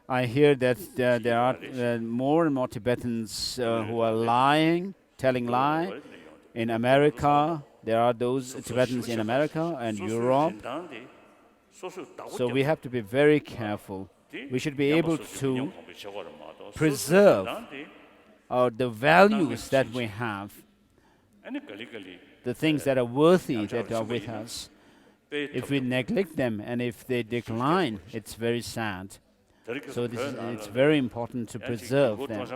I hear that there are more and more Tibetans who are lying, telling lie. In America, there are those Tibetans in America and Europe. So we have to be very careful. We should be able to preserve the values that we have, the things that are worthy that are with us. If we neglect them and if they decline, it's very sad. So it's very important to preserve them.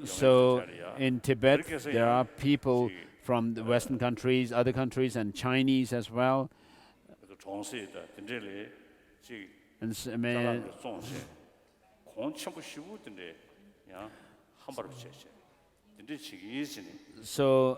So in Tibet, there are people from the Western countries, other countries, and Chinese as well. And so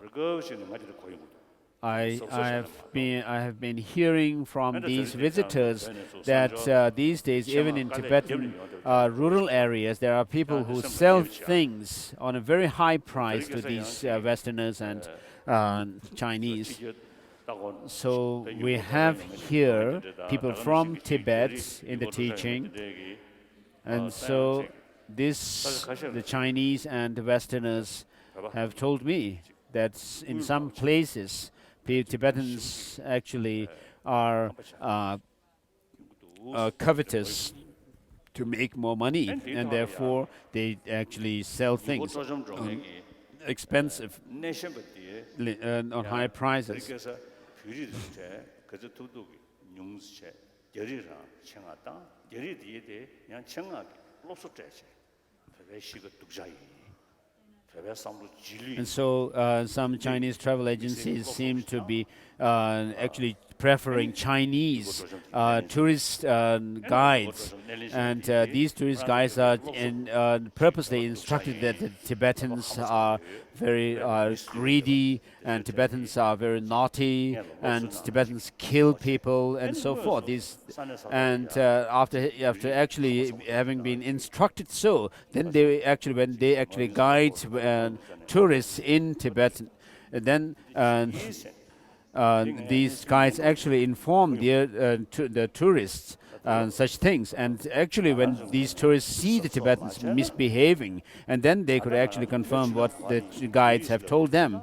I have been hearing from these visitors that these days, even in Tibetan rural areas, there are people who sell things on a very high price to these Westerners and Chinese. So we have here people from Tibet in the teaching, and so the Chinese and the Westerners have told me that in some places Tibetans actually are covetous to make more money, and therefore they actually sell things expensive on high prices. And so some Chinese travel agencies seem to be actually preferring Chinese tourist guides, and these tourist guides are purposely instructed that the Tibetans are very greedy, and Tibetans are very naughty, and Tibetans kill people, and so forth. After actually having been instructed so, then when they actually guide tourists in Tibet, then these guides actually inform the tourists such things. And actually, when these tourists see the Tibetans misbehaving, and then they could actually confirm what the guides have told them.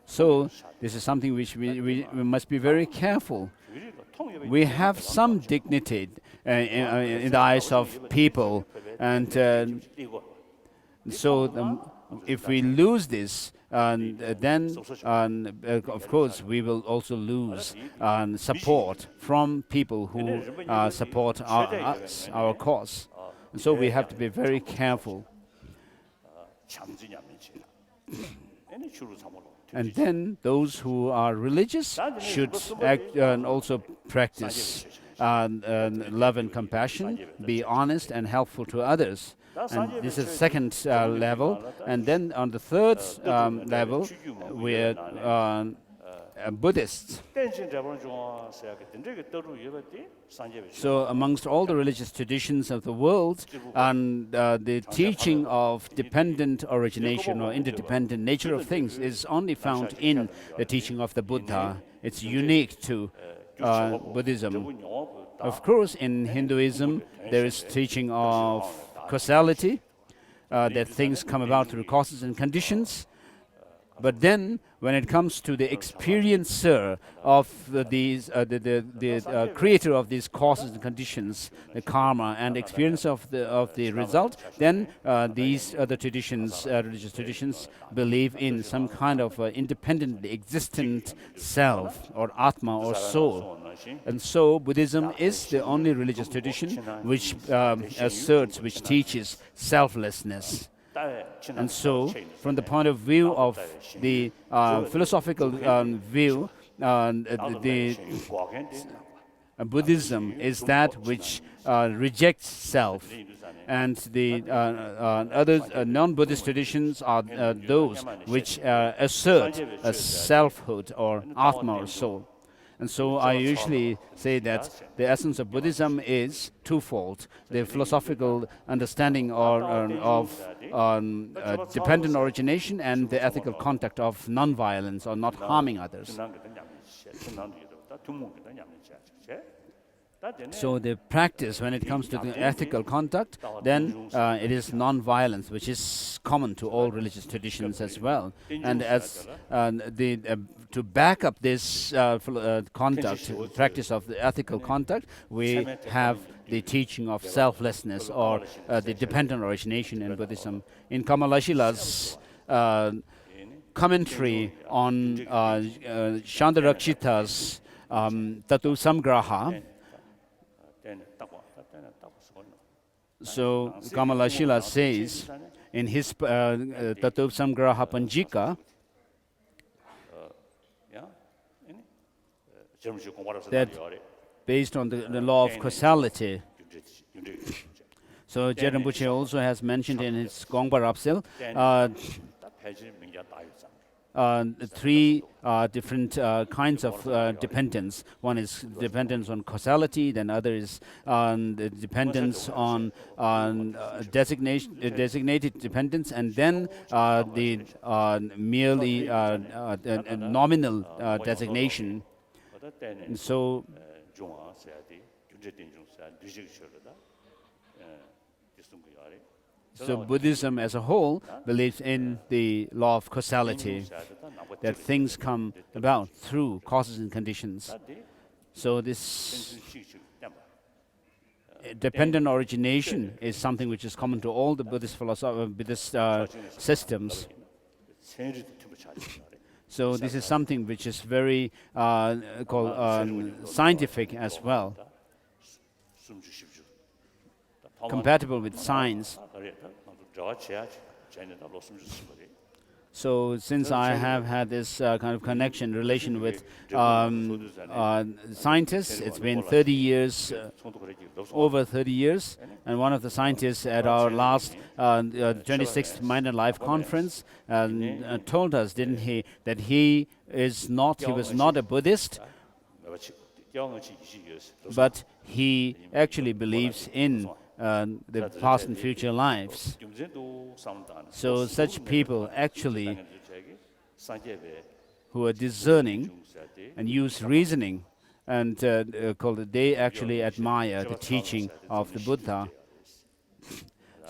So this is something which we must be very careful. We have some dignity in the eyes of people, and so if we lose this, then of course we will also lose support from people who support our cause. And so we have to be very careful. And then those who are religious should also practice love and compassion, be honest and helpful to others. And this is the second level. And then on the third level, we're Buddhists. So amongst all the religious traditions of the world, the teaching of dependent origination or interdependent nature of things is only found in the teaching of the Buddha. It's unique to Buddhism. Of course, in Hinduism, there is teaching of causality, that things come about through causes and conditions. But then, when it comes to the experiencer of the creator of these causes and conditions, the karma, and experience of the result, then these other traditions, religious traditions, believe in some kind of independently existent self, or atma, or soul. And so Buddhism is the only religious tradition which asserts, which teaches selflessness. And so, from the point of view of the philosophical view, Buddhism is that which rejects self, and the other non-Buddhist traditions are those which assert a selfhood or atma or soul. And so I usually say that the essence of Buddhism is twofold: the philosophical understanding of dependent origination and the ethical conduct of non-violence or not harming others. So the practice, when it comes to the ethical conduct, then it is non-violence, which is common to all religious traditions as well. And as to back up this conduct, practice of the ethical conduct, we have the teaching of selflessness or the dependent origination in Buddhism. In Kamalashila's commentary on Shandarakshita's Tatu Samgraha, so Kamalashila says in his Tattva Samgraha Panjika that based on the law of causality, so Jerambuche also has mentioned in his Gongpa Rapsil three different kinds of dependence. One is dependence on causality, then other is the dependence on designated dependence, and then the merely nominal designation. And so Buddhism as a whole believes in the law of causality, that things come about through causes and conditions. So this dependent origination is something which is common to all the Buddhist Buddhist systems. So this is something which is very called scientific as well, compatible with science. So since I have had this kind of connection, relation with scientists, it's been 30 years, over 30 years, and one of the scientists at our last 26th Mind and Life conference told us, didn't he, that he was not a Buddhist, but he actually believes in the past and future lives. So such people actually who are discerning and use reasoning, and they actually admire the teaching of the Buddha.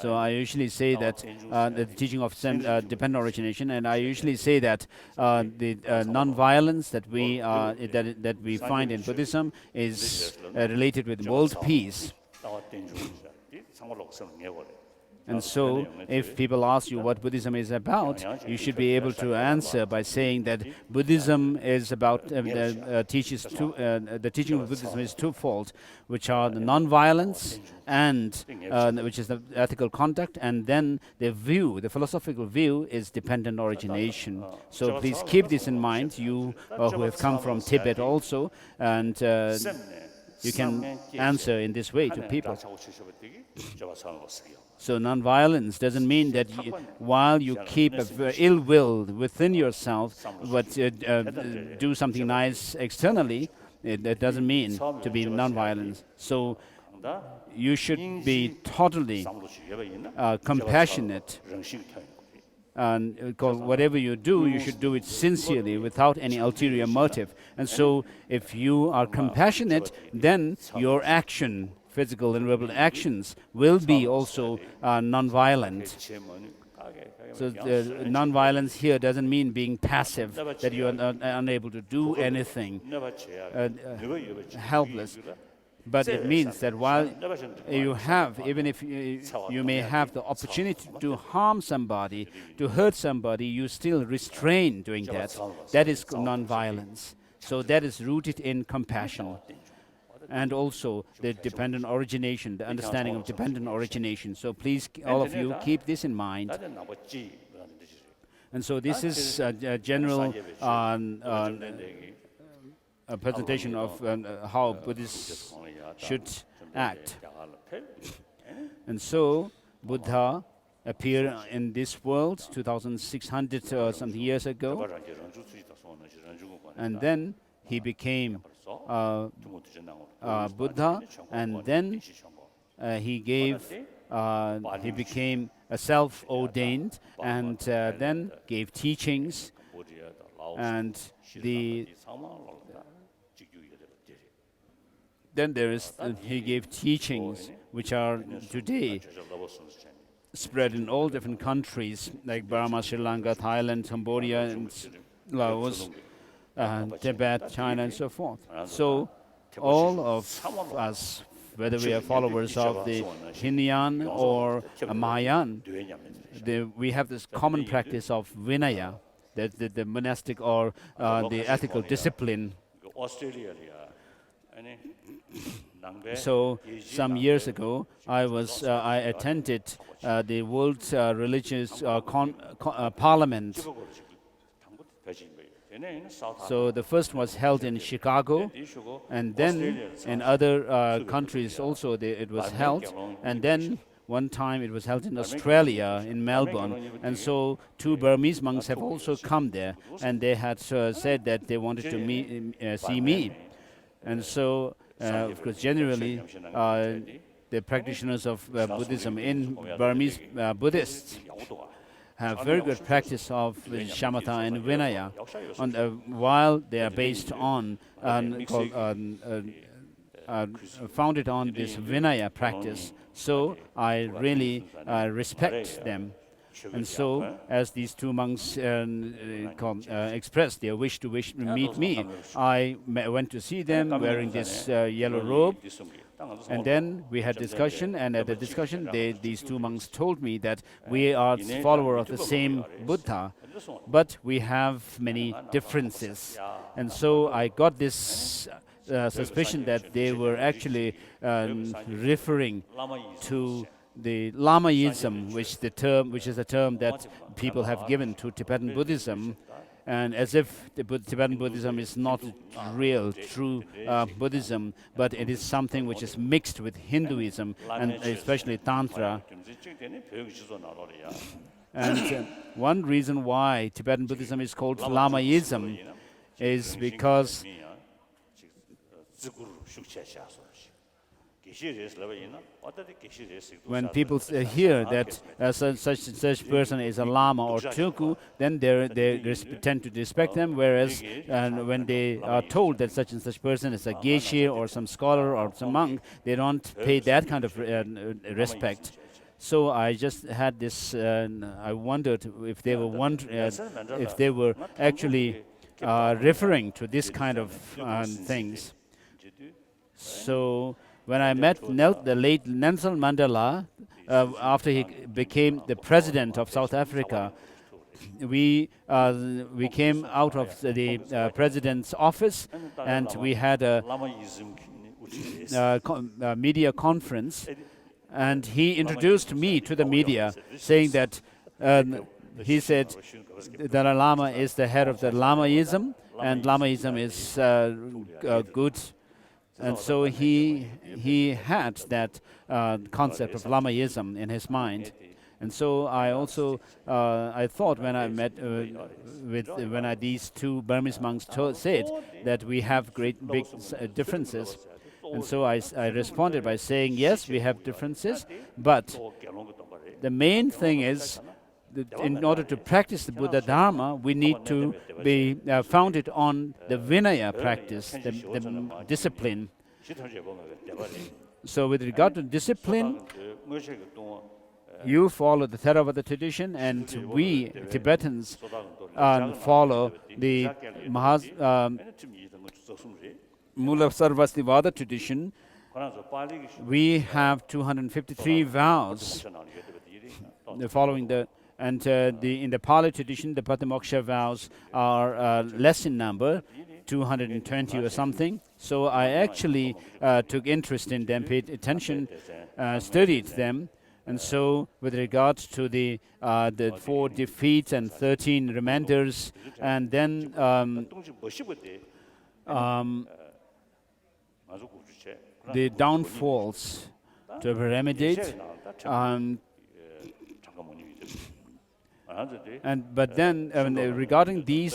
So I usually say that the teaching of dependent origination, and I usually say that the non-violence that we find in Buddhism is related with world peace. And so, if people ask you what Buddhism is about, you should be able to answer by saying that Buddhism is about the teaching of Buddhism is twofold, which are the non-violence and which is the ethical conduct, and then the philosophical view is dependent origination. So please keep this in mind, you who have come from Tibet also, and you can answer in this way to people. So non-violence doesn't mean that while you keep ill will within yourself, but do something nice externally, it doesn't mean to be non-violent. So you should be totally compassionate. And because whatever you do, you should do it sincerely, without any ulterior motive. And so, if you are compassionate, then your action, physical and verbal actions, will be also non-violent. So, non-violence here doesn't mean being passive, that you are unable to do anything, helpless. But it means that while you have, even if you may have the opportunity to harm somebody, to hurt somebody, you still restrain doing that. That is non-violence. So that is rooted in compassion. And also the dependent origination, the understanding of dependent origination. So please, all of you, keep this in mind. And so this is a general a presentation of how Buddhists should act. And so Buddha appeared in this world 2,600 something years ago, and then he became Buddha, and then he became a self-ordained, and then gave teachings, and then he gave teachings which are today spread in all different countries like Burma, Sri Lanka, Thailand, Cambodia, and Laos, Tibet, China, and so forth. So all of us, whether we are followers of the Hinyan or Mahayan, we have this common practice of Vinaya, the monastic or the ethical discipline. So some years ago, I attended the World Religious Parliament. So the first was held in Chicago, and then in other countries also it was held, and then one time it was held in Australia, in Melbourne, and so 2 Burmese monks have also come there, and they had said that they wanted to see me. And so, of course, generally, the practitioners of Buddhism in Burmese Buddhists have very good practice of shamatha and vinaya, while they are based on founded on this vinaya practice. So I really respect them. And so, as these 2 monks expressed their wish to meet me, I went to see them wearing this yellow robe. And then we had discussion, and at the discussion, these 2 monks told me that we are followers of the same Buddha, but we have many differences. And so I got this suspicion that they were actually referring to the Lamaism, which is a term that people have given to Tibetan Buddhism, and as if Tibetan Buddhism is not real, true Buddhism, but it is something which is mixed with Hinduism, and especially Tantra. And one reason why Tibetan Buddhism is called Lamaism is because when people hear that such person is a lama or tulku, then they tend to respect them, whereas when they are told that such and such person is a geshe or some scholar or some monk, they don't pay that kind of respect. So I just had this, I wondered if they were actually referring to this kind of things. So when I met the late Nelson Mandela, after he became the president of South Africa, we came out of the president's office, and we had a media conference, and he introduced me to the media, saying that he said Dalai Lama is the head of the Lamaism, and Lamaism is good. And so he had that concept of Lamaism in his mind. And so I also I thought when I met these 2 Burmese monks said that we have big differences. And so I responded by saying, yes, we have differences, but the main thing is that in order to practice the Buddha Dharma, we need to be founded on the Vinaya practice, the discipline. So with regard to discipline, you follow the Theravada tradition, and we Tibetans follow the Mula Sarvastivada tradition. We have 253 vows following the. And in the Pali tradition, the Patimoksha vows are less in number, 220 or something. So I actually took interest in them, paid attention, studied them. And so with regard to the 4 defeats and 13 remainders, and then the downfalls to be remedied, But then, regarding these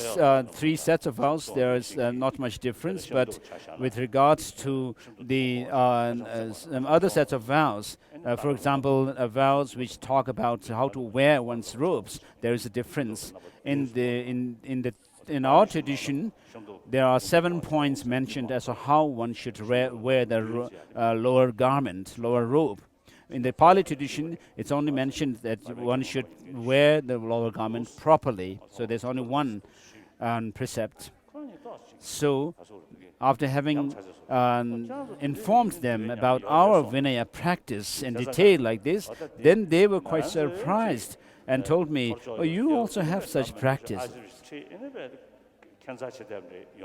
three sets of vows, there is not much difference. But with regards to the some other sets of vows, for example, vows which talk about how to wear one's robes, there is a difference. In our tradition, there are 7 points mentioned as to how one should wear the lower garment, lower robe. In the Pali tradition, it's only mentioned that one should wear the lower garment properly. So there's only one precept. So after having informed them about our Vinaya practice in detail like this, then they were quite surprised and told me, "Oh, you also have such practice."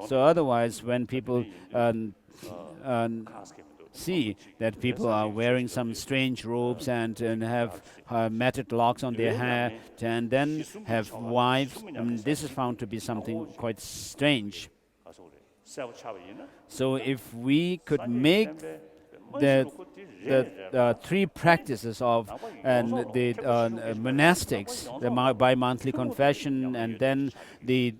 So otherwise, when people see that people are wearing some strange robes and have matted locks on their hair and then have wives, this is found to be something quite strange. So if we could make the three practices of the monastics, the bi-monthly confession, and then the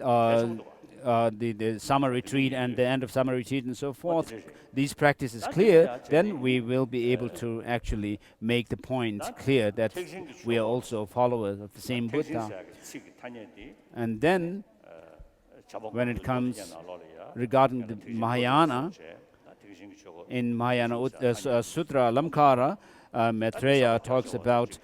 summer retreat and the end of summer retreat and so forth, these practices clear, then we will be able to actually make the point clear that we are also followers of the same Buddha. And then, when it comes regarding the Mahayana, in Mahayana Sutra Alamkara, Maitreya talks about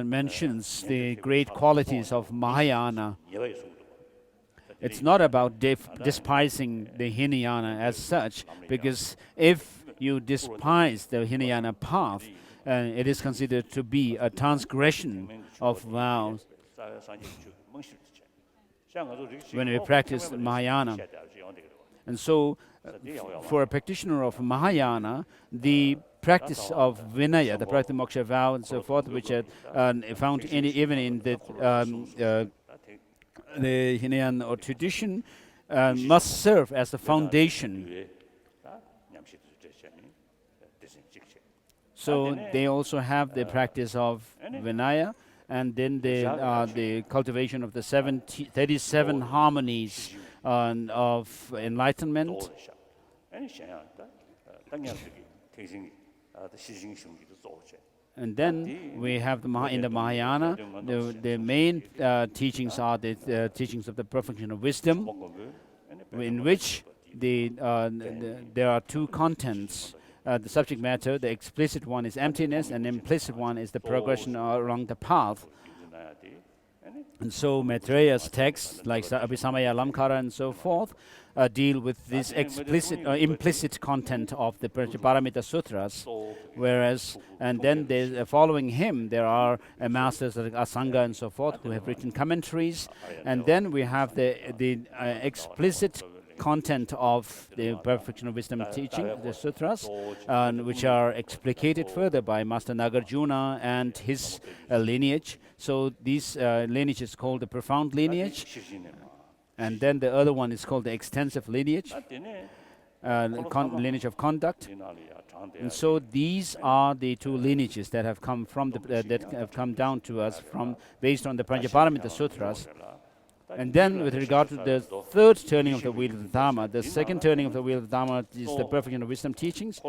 mentions the great qualities of Mahayana. It's not about despising the Hinayana as such, because if you despise the Hinayana path, it is considered to be a transgression of vows when we practice Mahayana. And so, for a practitioner of Mahayana, the practice of Vinaya, the practice of moksha vow and so forth, which are found even in the Hinayan or tradition, must serve as the foundation. So they also have the practice of Vinaya, and then the cultivation of the 37 harmonies of enlightenment. And then we have in the Mahayana, the main teachings are the teachings of the perfection of wisdom, in which there are two contents. The subject matter, the explicit one is emptiness, and the implicit one is the progression along the path. And so Maitreya's texts, like Abhisamaya Alamkara and so forth, deal with this implicit content of the Paramita Sutras, whereas, and then following him, there are masters like Asanga and so forth who have written commentaries, and then we have the explicit content of the perfection of wisdom teaching, the sutras, which are explicated further by Master Nagarjuna and his lineage. So these lineage is called the profound lineage, and then the other one is called the extensive lineage, lineage of conduct. And so these are the two lineages that have come from that have come down to us based on the Panchaparamita Sutras. And then, with regard to the third turning of the wheel of the Dharma, the second turning of the wheel of the Dharma is the perfection of wisdom teachings.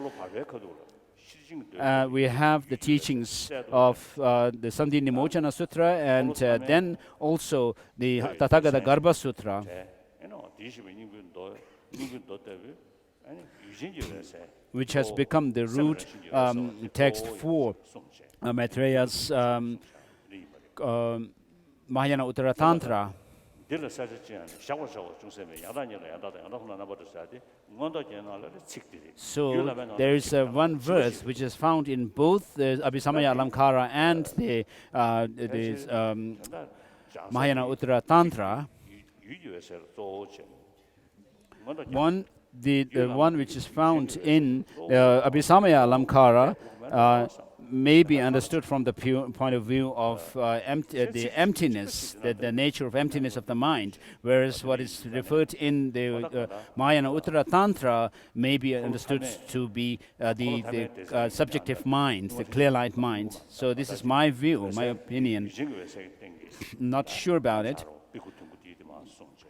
We have the teachings of the Sandhi Nimochana Sutra, and then also the Tathagata Garbha Sutra, which has become the root text for Maitreya's Mahayana Uttara Tantra. So there is one verse which is found in both the Abhisamaya Alamkara and the Mahayana Uttara Tantra. The one which is found in Abhisamaya Alamkara may be understood from the point of view of the emptiness, the nature of emptiness of the mind, whereas what is referred in the Mahayana Uttara Tantra may be understood to be the subjective mind, the clear light mind. So this is my view, my opinion. Not sure about it.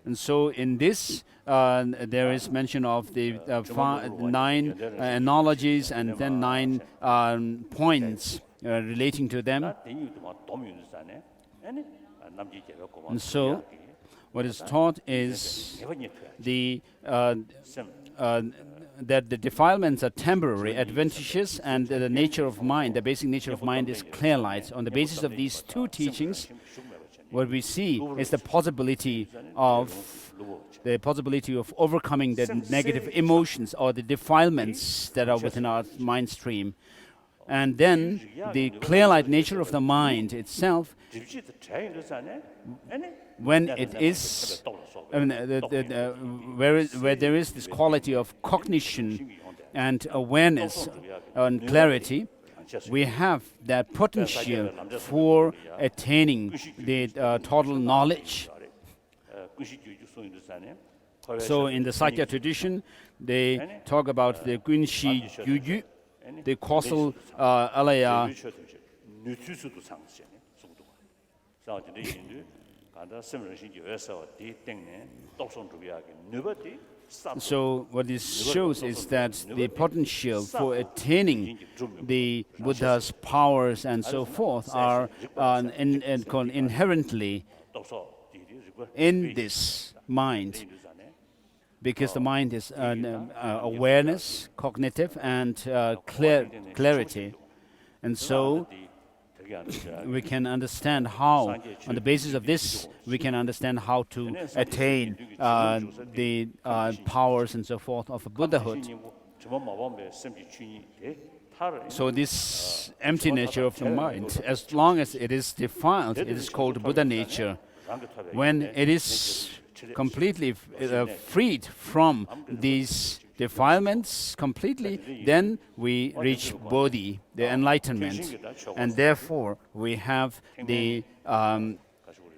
And so in this, there is mention of the 9 analogies and then 9 points relating to them. And so what is taught is that the defilements are temporary, adventitious, and the nature of mind, the basic nature of mind is clear light. On the basis of these 2 teachings, what we see is the possibility of overcoming the negative emotions or the defilements that are within our mind stream. And then the clear light nature of the mind itself, when it is, where there is this quality of cognition and awareness and clarity, we have that potential for attaining the total knowledge. So in the Sakya tradition, they talk about the Gunshi Yuyu, the causal alaya. So what this shows is that the potential for attaining the Buddha's powers and so forth are inherently in this mind, because the mind is awareness, cognitive, and clarity. And so we can understand how, on the basis of this, we can understand how to attain the powers and so forth of Buddhahood. So this empty nature of the mind, as long as it is defiled, it is called Buddha nature. When it is completely freed from these defilements completely, then we reach Bodhi, the enlightenment, and therefore we have the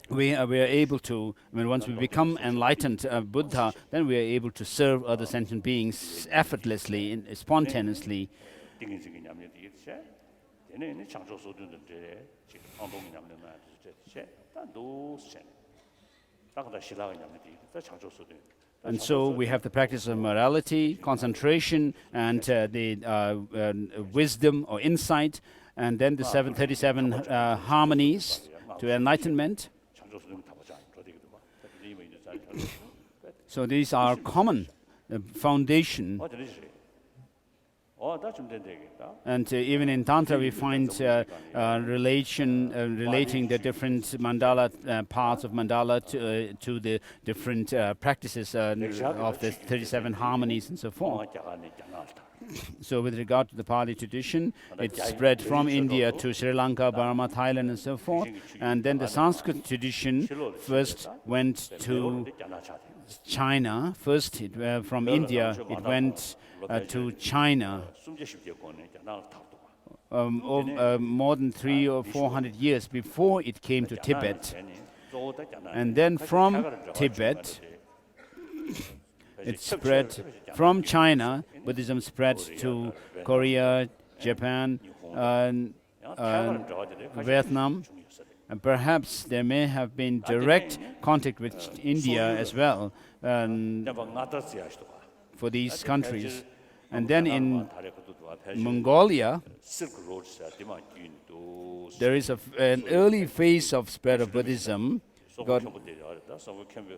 we are able to, once we become enlightened Buddha, then we are able to serve other sentient beings effortlessly and spontaneously. And so we have the practice of morality, concentration, and the wisdom or insight, and then the 37 harmonies to enlightenment. So these are common foundation. And even in Tantra we find relating the different mandala, parts of mandala to the different practices of the 37 harmonies and so forth. So with regard to the Pali tradition, it spread from India to Sri Lanka, Burma, Thailand and so forth. And then the Sanskrit tradition first went to China. First, from India, it went to China. More than 300 or 400 years before it came to Tibet. And then from Tibet, it spread from China. Buddhism spread to Korea, Japan, Vietnam. And perhaps there may have been direct contact with India as well for these countries. And then in Mongolia, there is an early phase of spread of Buddhism.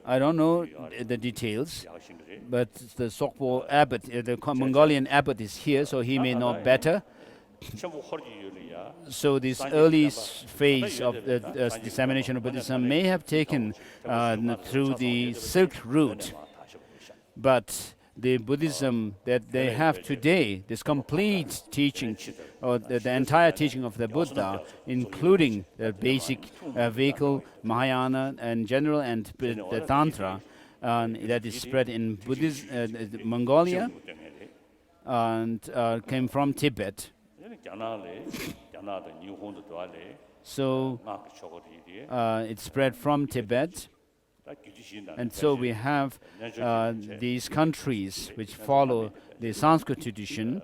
I don't know the details, but the Sokpo abbot, the Mongolian abbot is here, so he may know better. So this early phase of the dissemination of Buddhism may have taken through the Silk Route, but the Buddhism that they have today, this complete teaching, or the entire teaching of the Buddha, including the basic vehicle, Mahayana in general, and the Tantra, that is spread in Buddhism, Mongolia, and came from Tibet. So it spread from Tibet. And so we have these countries which follow the Sanskrit tradition.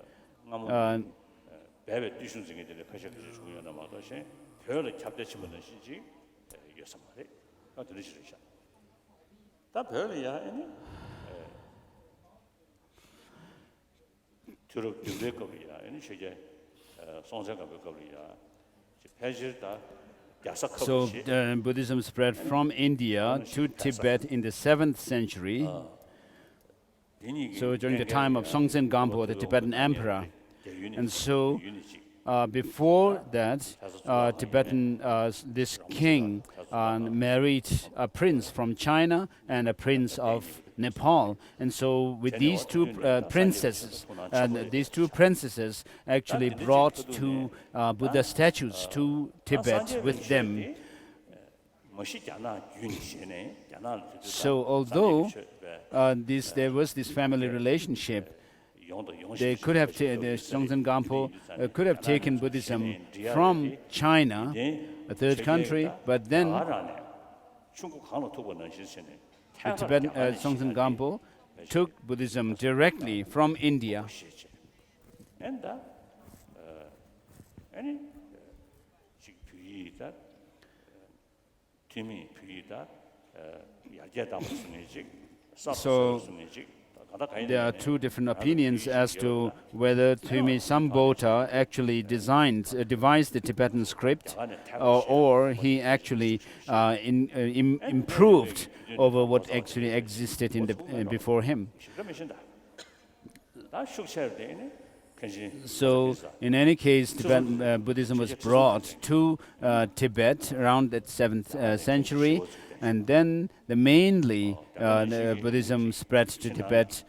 So Buddhism spread from India to Tibet in the 7th century. So during the time of Songtsen Gampo, the Tibetan emperor. And so before that, this king married a prince from China and a prince of Nepal. And so with these two princesses actually brought two Buddha statues to Tibet with them. So although there was this family relationship, they could have the Songtsen Gampo could have taken Buddhism from China, a third country, but then the Tibetan Songtsen Gampo took Buddhism directly from India. So there are two different opinions as to whether Thumi Sambhota actually devised the Tibetan script, or he actually improved over what actually existed before him. So, in any case, Tibetan Buddhism was brought to Tibet around the 7th century, and then mainly Buddhism spread to Tibet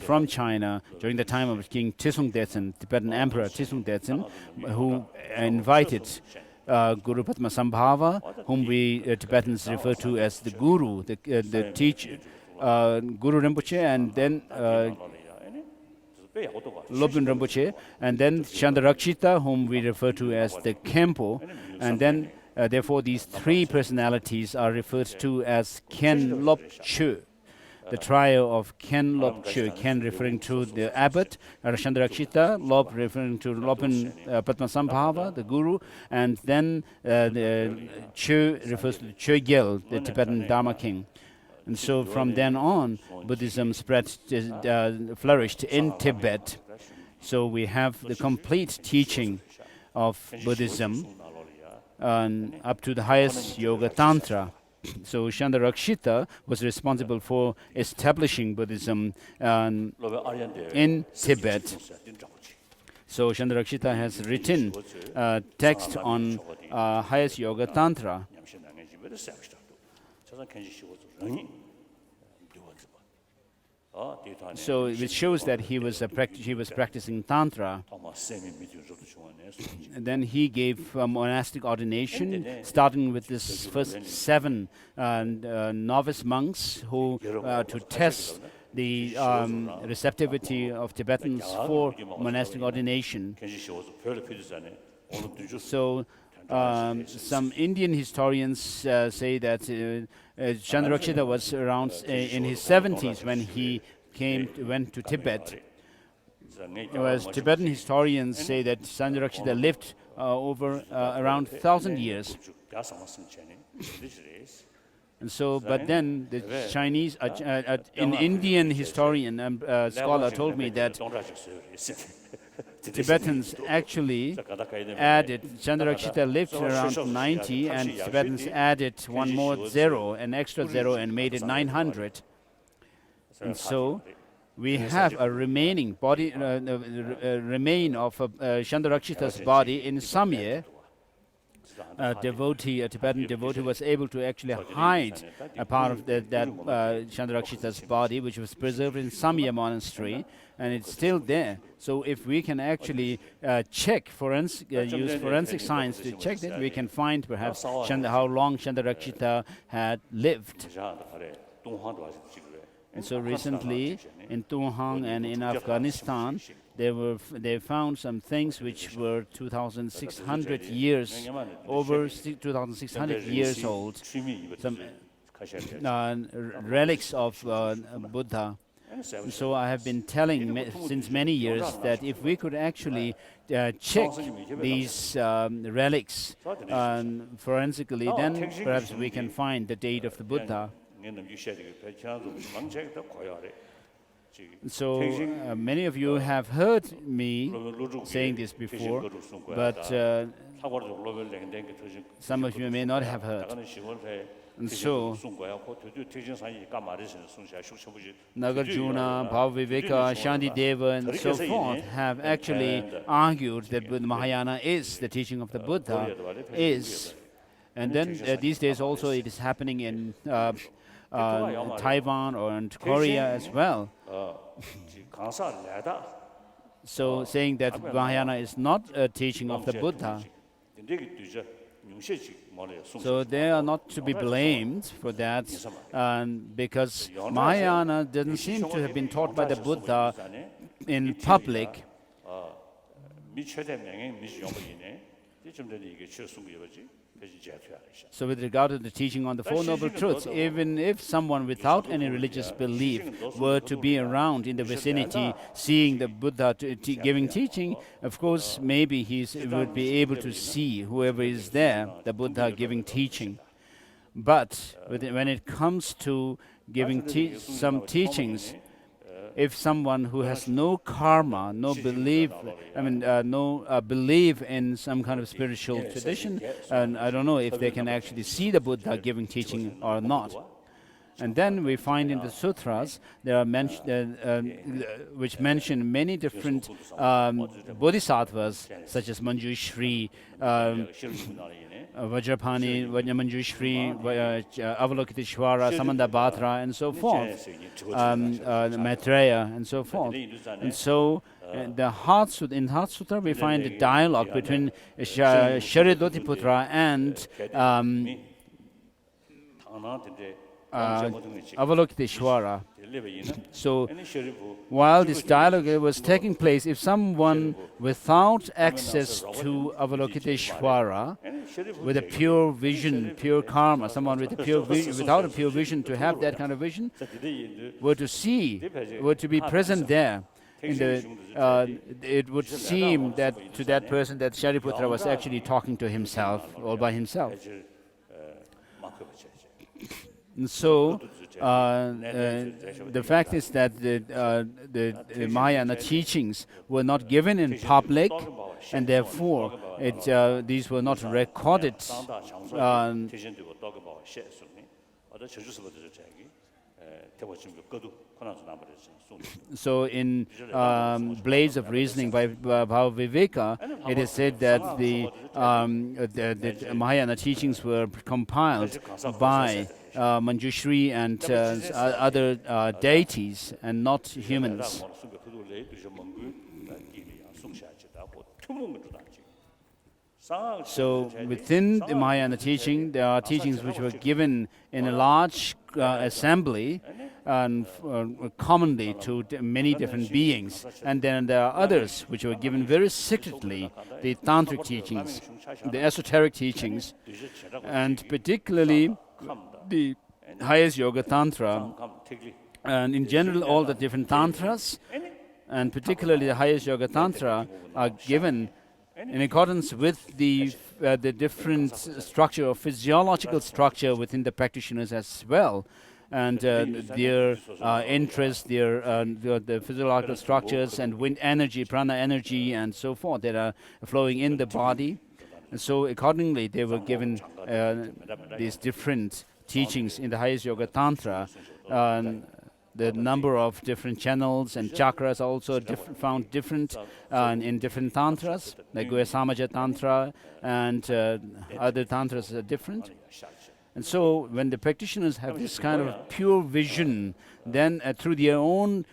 from China during the time of King Trisung Detsen, Tibetan Emperor Trisung Detsen, who invited Guru Padmasambhava, whom we Tibetans refer to as the Guru, the teacher, Guru Rinpoche, and then Lobun Rinpoche, and then Chandarakshita, whom we refer to as the Khenpo, and then therefore these three personalities are referred to as Khen Lop Chu. The trio of Khen Lop Chu, Khen referring to the abbot, Chandarakshita, Lop referring to Lobun Padmasambhava, the guru, and then the Chu refers to Chö Gyel, the Tibetan Dharma king. And so from then on, Buddhism flourished in Tibet. So we have the complete teaching of Buddhism up to the highest Yoga Tantra. So Chandarakshita was responsible for establishing Buddhism in Tibet. So Chandarakshita has written text on highest Yoga Tantra. So it shows that he was practicing Tantra. And then he gave monastic ordination, starting with this first 7 novice monks who to test the receptivity of Tibetans for monastic ordination. So some Indian historians say that Chandarakshita was around in his 70s when he went to Tibet. Whereas Tibetan historians say that Chandarakshita lived over around 1,000 years. And so, but then the Chinese, an Indian historian and scholar told me that Tibetans actually added, Chandarakshita lived around 90, and Tibetans added one more zero, an extra zero, and made it 900. And so we have a remaining body, remain of Chandarakshita's body in Samye. A Tibetan devotee was able to actually hide a part of that Chandarakshita's body, which was preserved in Samye Monastery, and it's still there. So if we can actually check use forensic science to check that, we can find perhaps how long Chandarakshita had lived. And so recently in Tunghang and in Afghanistan, they found some things which were 2,600 years, over 2,600 years old, some relics of Buddha. So I have been telling since many years that if we could actually check these relics forensically, then perhaps we can find the date of the Buddha. So many of you have heard me saying this before, but some of you may not have heard. And so Nagarjuna, Bhaviveka, Shantideva, and so forth have actually argued that the Mahayana is the teaching of the Buddha, and then these days also it is happening in Taiwan or Korea as well. So saying that Mahayana is not a teaching of the Buddha. So they are not to be blamed for that, because Mahayana doesn't seem to have been taught by the Buddha in public. So with regard to the teaching on the Four Noble Truths, even if someone without any religious belief were to be around in the vicinity seeing the Buddha giving teaching, of course maybe he would be able to see, whoever is there, the Buddha giving teaching. But when it comes to giving some teachings, if someone who has no karma, no belief, no belief in some kind of spiritual tradition, and I don't know if they can actually see the Buddha giving teaching or not. And then we find in the sutras there are which mention many different bodhisattvas, such as Manjushri, Vajrapani, Manjushri, Avalokiteshvara, Samandabhadra, and so forth, Maitreya, and so forth. And so in Heart Sutra we find a dialogue between Sharidvatiputra and Avalokiteshvara. So while this dialogue was taking place, if someone without access to Avalokiteshvara, with a pure vision, pure karma, someone with a pure without a pure vision to have that kind of vision, were to be present there, it would seem that to that person that Shariputra was actually talking to himself, all by himself. And so the fact is that the Mahayana teachings were not given in public, and therefore these were not recorded. So in Blades of Reasoning by Bhaviveka, it is said that the Mahayana teachings were compiled by Manjushri and other deities and not humans. So within the Mahayana teaching, there are teachings which were given in a large assembly and commonly to many different beings. And then there are others which were given very secretly, the tantric teachings, the esoteric teachings, and particularly the highest yoga tantra, and in general all the different tantras, and particularly the highest yoga tantra, are given in accordance with the different structure or physiological structure within the practitioners as well, and their interest, the physiological structures and wind energy, prana energy, and so forth that are flowing in the body. And so accordingly they were given these different teachings in the highest yoga tantra. The number of different channels and chakras are also found different in different tantras, like Samaja Tantra and other tantras are different. And so when the practitioners have this kind of pure vision, then through their own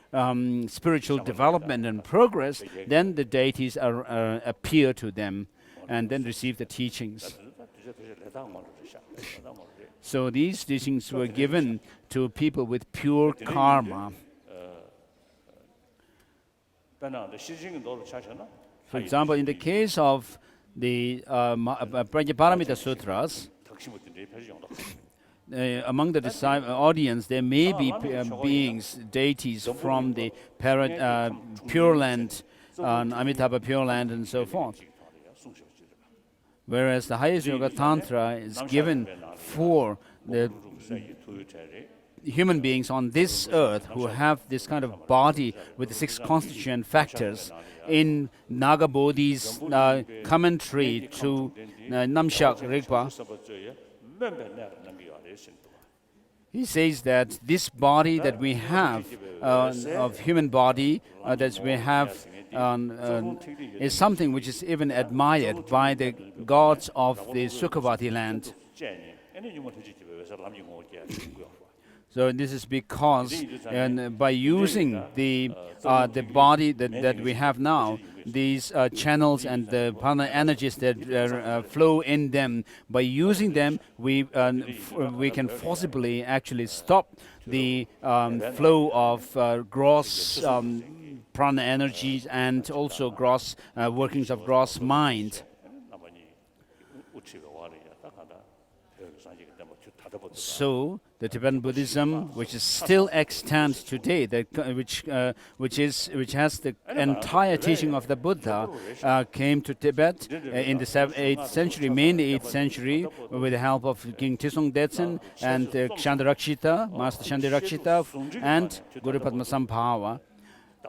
spiritual development and progress, then the deities appear to them and then receive the teachings. So these teachings were given to people with pure karma. For example, in the case of the Prajnaparamita Sutras, among the audience, there may be beings, deities from the Pure Land, Amitabha Pure Land, and so forth. Whereas the highest Yoga Tantra is given for the human beings on this earth who have this kind of body with the 6 constituent factors. In Naga Bodhi's commentary to Namshak Rigpa, he says that this body that we have, of human body that we have, is something which is even admired by the gods of the Sukhavati land. So this is because by using the body that we have now, these channels and the prana energies that flow in them, by using them, we can forcibly actually stop the flow of gross prana energies and also gross workings of gross mind. So the Tibetan Buddhism, which is still extant today, which has the entire teaching of the Buddha, came to Tibet in the 8th century, mainly 8th century, with the help of King Tisong Detsen and Kshandarakshita, Master Kshandarakshita, and Guru Padmasambhava.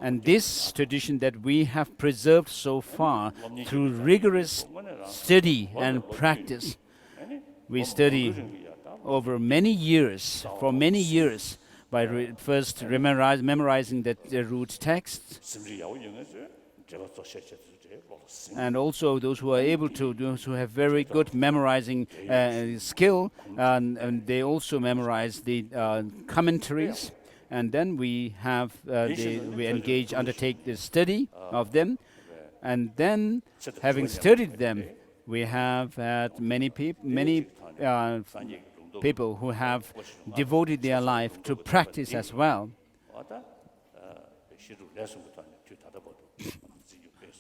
And this tradition that we have preserved so far through rigorous study and practice, we study over many years, for many years, by first memorizing the root texts, and also those who are able to, those who have very good memorizing skill, and they also memorize the commentaries, and then we have undertake the study of them, and then having studied them, we have had many people who have devoted their life to practice as well.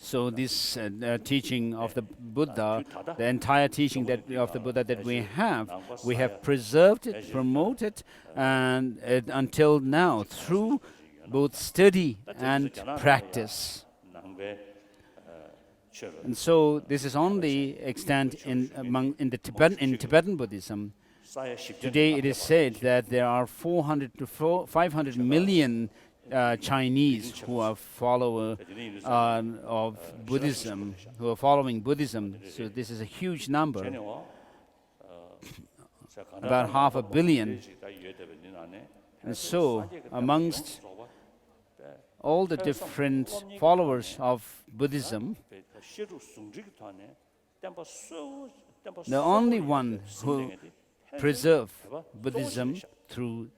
So this teaching of the Buddha, the entire teaching of the Buddha that we have preserved it, promoted, and until now through both study and practice. And so this is only extant in Tibetan Buddhism. Today it is said that there are 400 to 500 million Chinese who are followers of Buddhism, who are following Buddhism. So this is a huge number, about 500 million. And so amongst all the different followers of Buddhism, the only one who preserve Buddhism through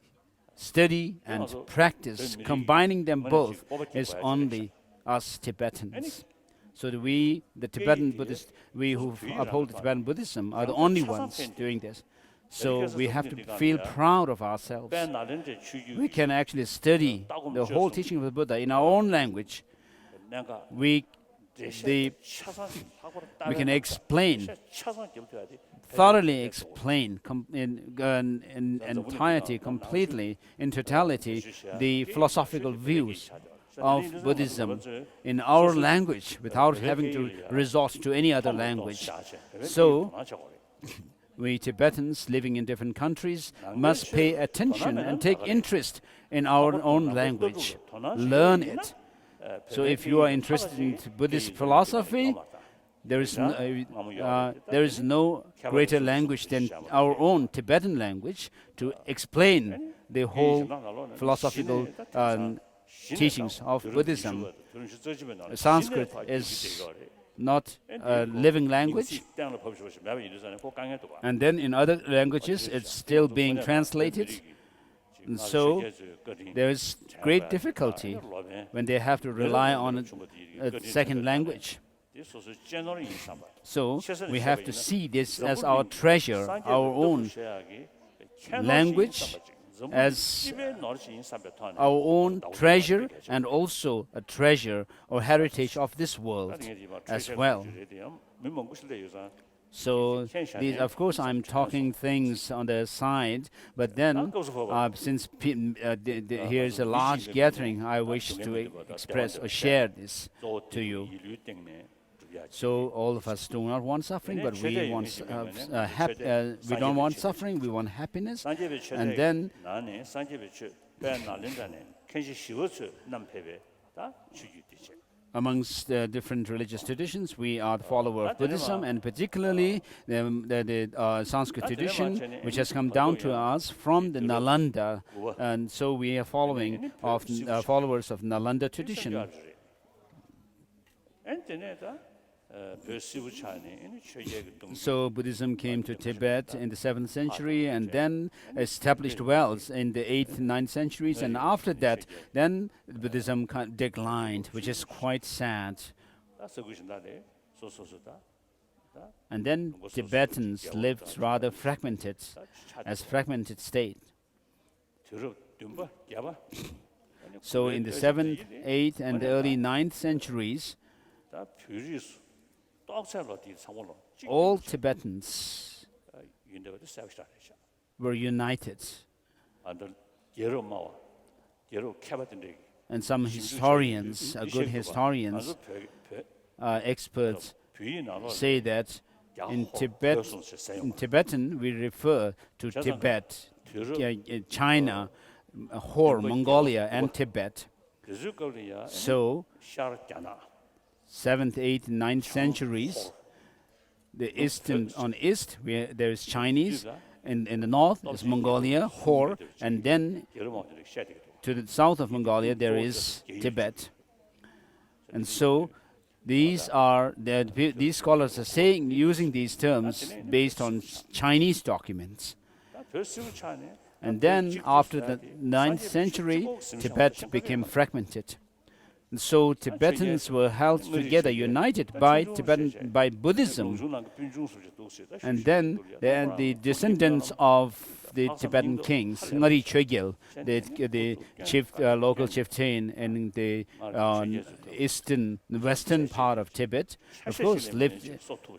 study and practice, combining them both, is only us Tibetans. So that we, the Tibetan Buddhists, we who uphold the Tibetan Buddhism, are the only ones doing this. So we have to feel proud of ourselves. We can actually study the whole teaching of the Buddha in our own language. We can explain, thoroughly explain in entirety, completely, in totality, the philosophical views of Buddhism in our language without having to resort to any other language. So we Tibetans living in different countries must pay attention and take interest in our own language, learn it. So if you are interested in Buddhist philosophy, there is no greater language than our own Tibetan language to explain the whole philosophical teachings of Buddhism. Sanskrit is not a living language, and then in other languages it's still being translated. And so there is great difficulty when they have to rely on a second language. So we have to see this as our treasure, our own language, as our own treasure and also a treasure or heritage of this world as well. So these, of course, I'm talking things on the side, but then since here's a large gathering, I wish to express or share this to you. So all of us do not want suffering, but we want we don't want suffering. We want happiness, and then amongst the different religious traditions, we are the follower of Buddhism, and particularly the Sanskrit tradition, which has come down to us from the Nalanda, and so we are following of followers of Nalanda tradition. So Buddhism came to Tibet in the 7th century and then established wells in the 8th and 9th centuries, and after that then Buddhism declined, which is quite sad. And then Tibetans lived rather fragmented, as fragmented state. So in the 7th, 8th and the early 9th centuries, all Tibetans were united. And some historians, good historians, experts, say that in Tibetan we refer to Tibet, China, Hor, Mongolia, and Tibet. So 7th, 8th, 9th centuries, the eastern on east where there is Chinese, in the north is Mongolia, Hor, and then to the south of Mongolia there is Tibet. And so these scholars are saying, using these terms based on Chinese documents. And then after the 9th century, Tibet became fragmented. And so Tibetans were held together, united by Buddhism. And then the descendants of the Tibetan kings, Ngari Chogyal, the local chieftain in the western part of Tibet, of course,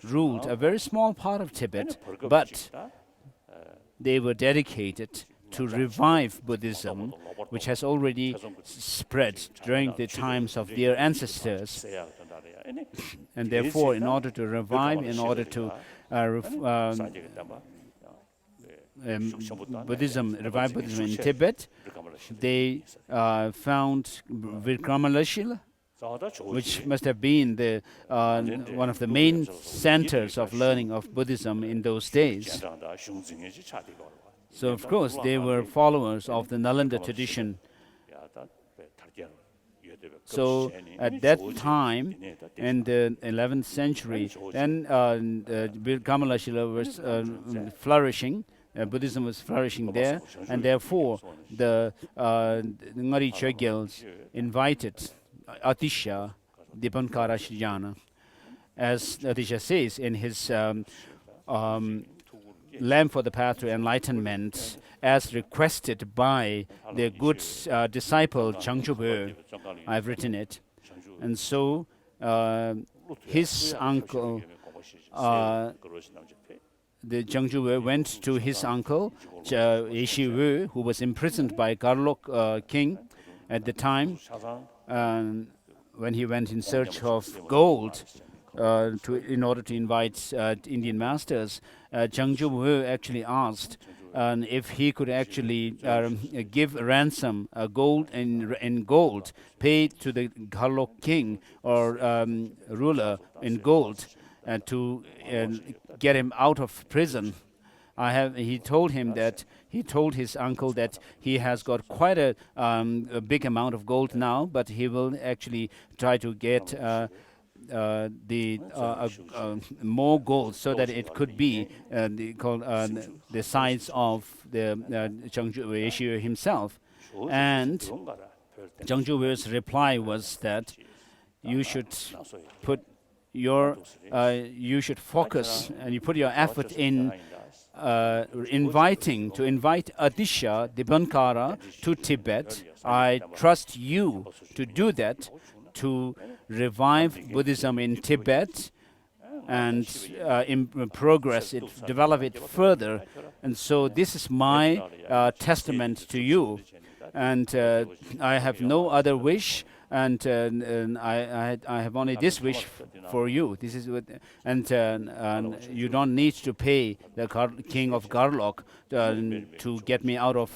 ruled a very small part of Tibet, but they were dedicated to revive Buddhism, which has already spread during the times of their ancestors. And therefore, in order to revive, in order to revive Buddhism in Tibet, they found Vikramalashila, which must have been one of the main centers of learning of Buddhism in those days. So, of course, they were followers of the Nalanda tradition. So, at that time, in the 11th century, then Kamalashila was flourishing, Buddhism was flourishing there, and therefore the Ngari Chogyals invited Atisha, Dipankara Shrijana, as Atisha says in his Lamp for the Path to Enlightenment, as requested by their good disciple Jangchup. I've written it. And so his uncle, the Jangchup, went to his uncle, Yeshiwu, who was imprisoned by Garlok king at the time, when he went in search of gold in order to invite Indian masters. Jangchup actually asked if he could actually give ransom, gold in gold, paid to the Garlok king or ruler in gold to get him out of prison. He told his uncle that he has got quite a big amount of gold now, but he will actually try to get more gold so that it could be the size of the Jangchup himself. And Jangchup's reply was that you should focus and you put your effort in invite Adisha Dibankara to Tibet. I trust you to do that, to revive Buddhism in Tibet and progress it, develop it further. And so this is my testament to you. And I have no other wish, and I have only this wish for you. This is what, and you don't need to pay the king of Garlok to get me out of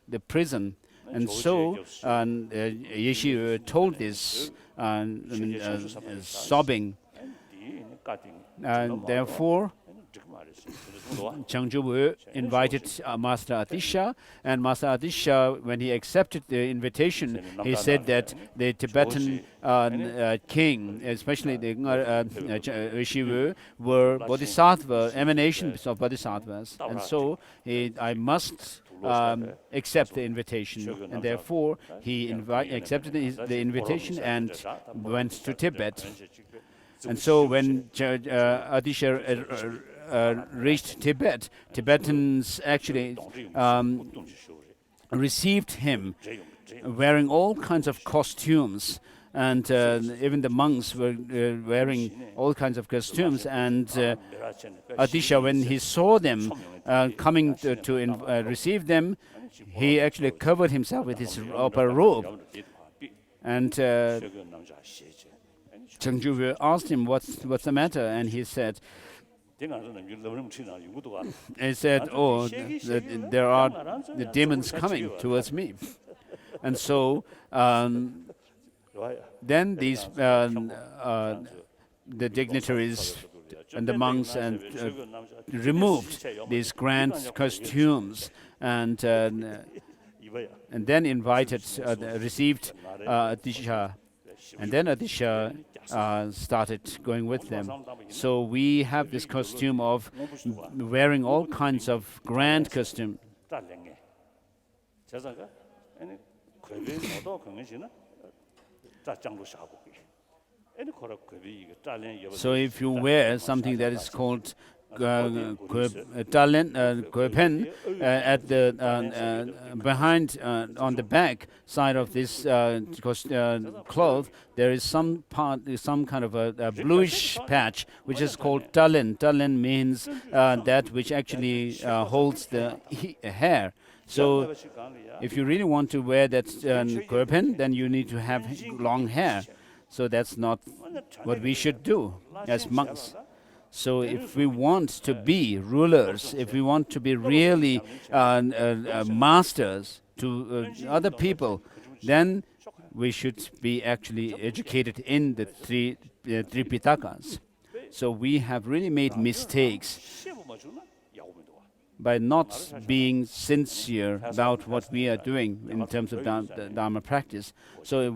the prison. And so Yeshe told this, sobbing. And therefore, Jangchup invited Master Adisha, and Master Adisha, when he accepted the invitation, he said that the Tibetan king, especially the Yeshe, were bodhisattva, emanations of bodhisattvas, and so I must accept the invitation, and therefore he accepted the invitation and went to Tibet. And so when Adisha reached Tibet, Tibetans actually received him wearing all kinds of costumes, and even the monks were wearing all kinds of costumes. And Adisha, when he saw them coming to receive them, he actually covered himself with his upper robe. And Jangchup asked him, what's the matter? And he said, oh, there are the demons coming towards me. And so then these the dignitaries and the monks removed these grand costumes and then received Adisha. And then Adisha started going with them. So we have this costume of wearing all kinds of grand costume. So if you wear something that is called Guepen at the behind on the back side of this cloth, there is some kind of a bluish patch which is called talin. Talin means that which actually holds the hair. So if you really want to wear that Guepen, then you need to have long hair. So that's not what we should do as monks. So if we want to be rulers, if we want to be really masters to other people, then we should be actually educated in the three Tripitakas. So we have really made mistakes by not being sincere about what we are doing in terms of Dharma practice. So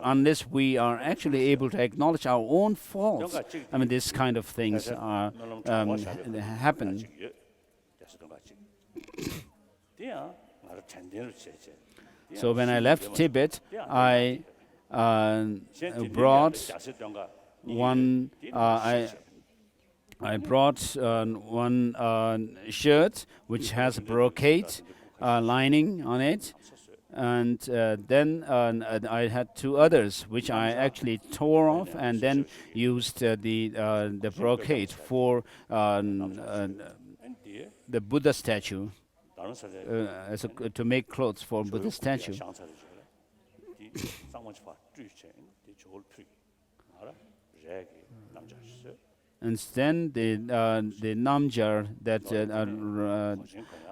unless we are actually able to acknowledge our own faults, I mean, this kind of things are happen. So when I left Tibet, I brought one shirt which has a brocade lining on it, and then I had two others which I actually tore off and then used the brocade for the Buddha statue, to make clothes for Buddha statue. And then the namjar that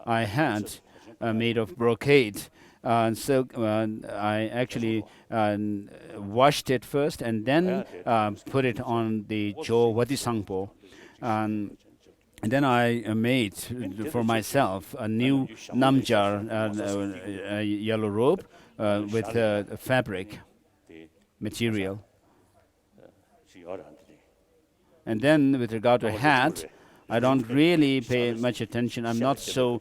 I had made of brocade, silk, I actually washed it first and then put it on the Jo Wadisangpo. And then I made for myself a new namjar, yellow robe with fabric material. And then with regard to hat, I don't really pay much attention. I'm not so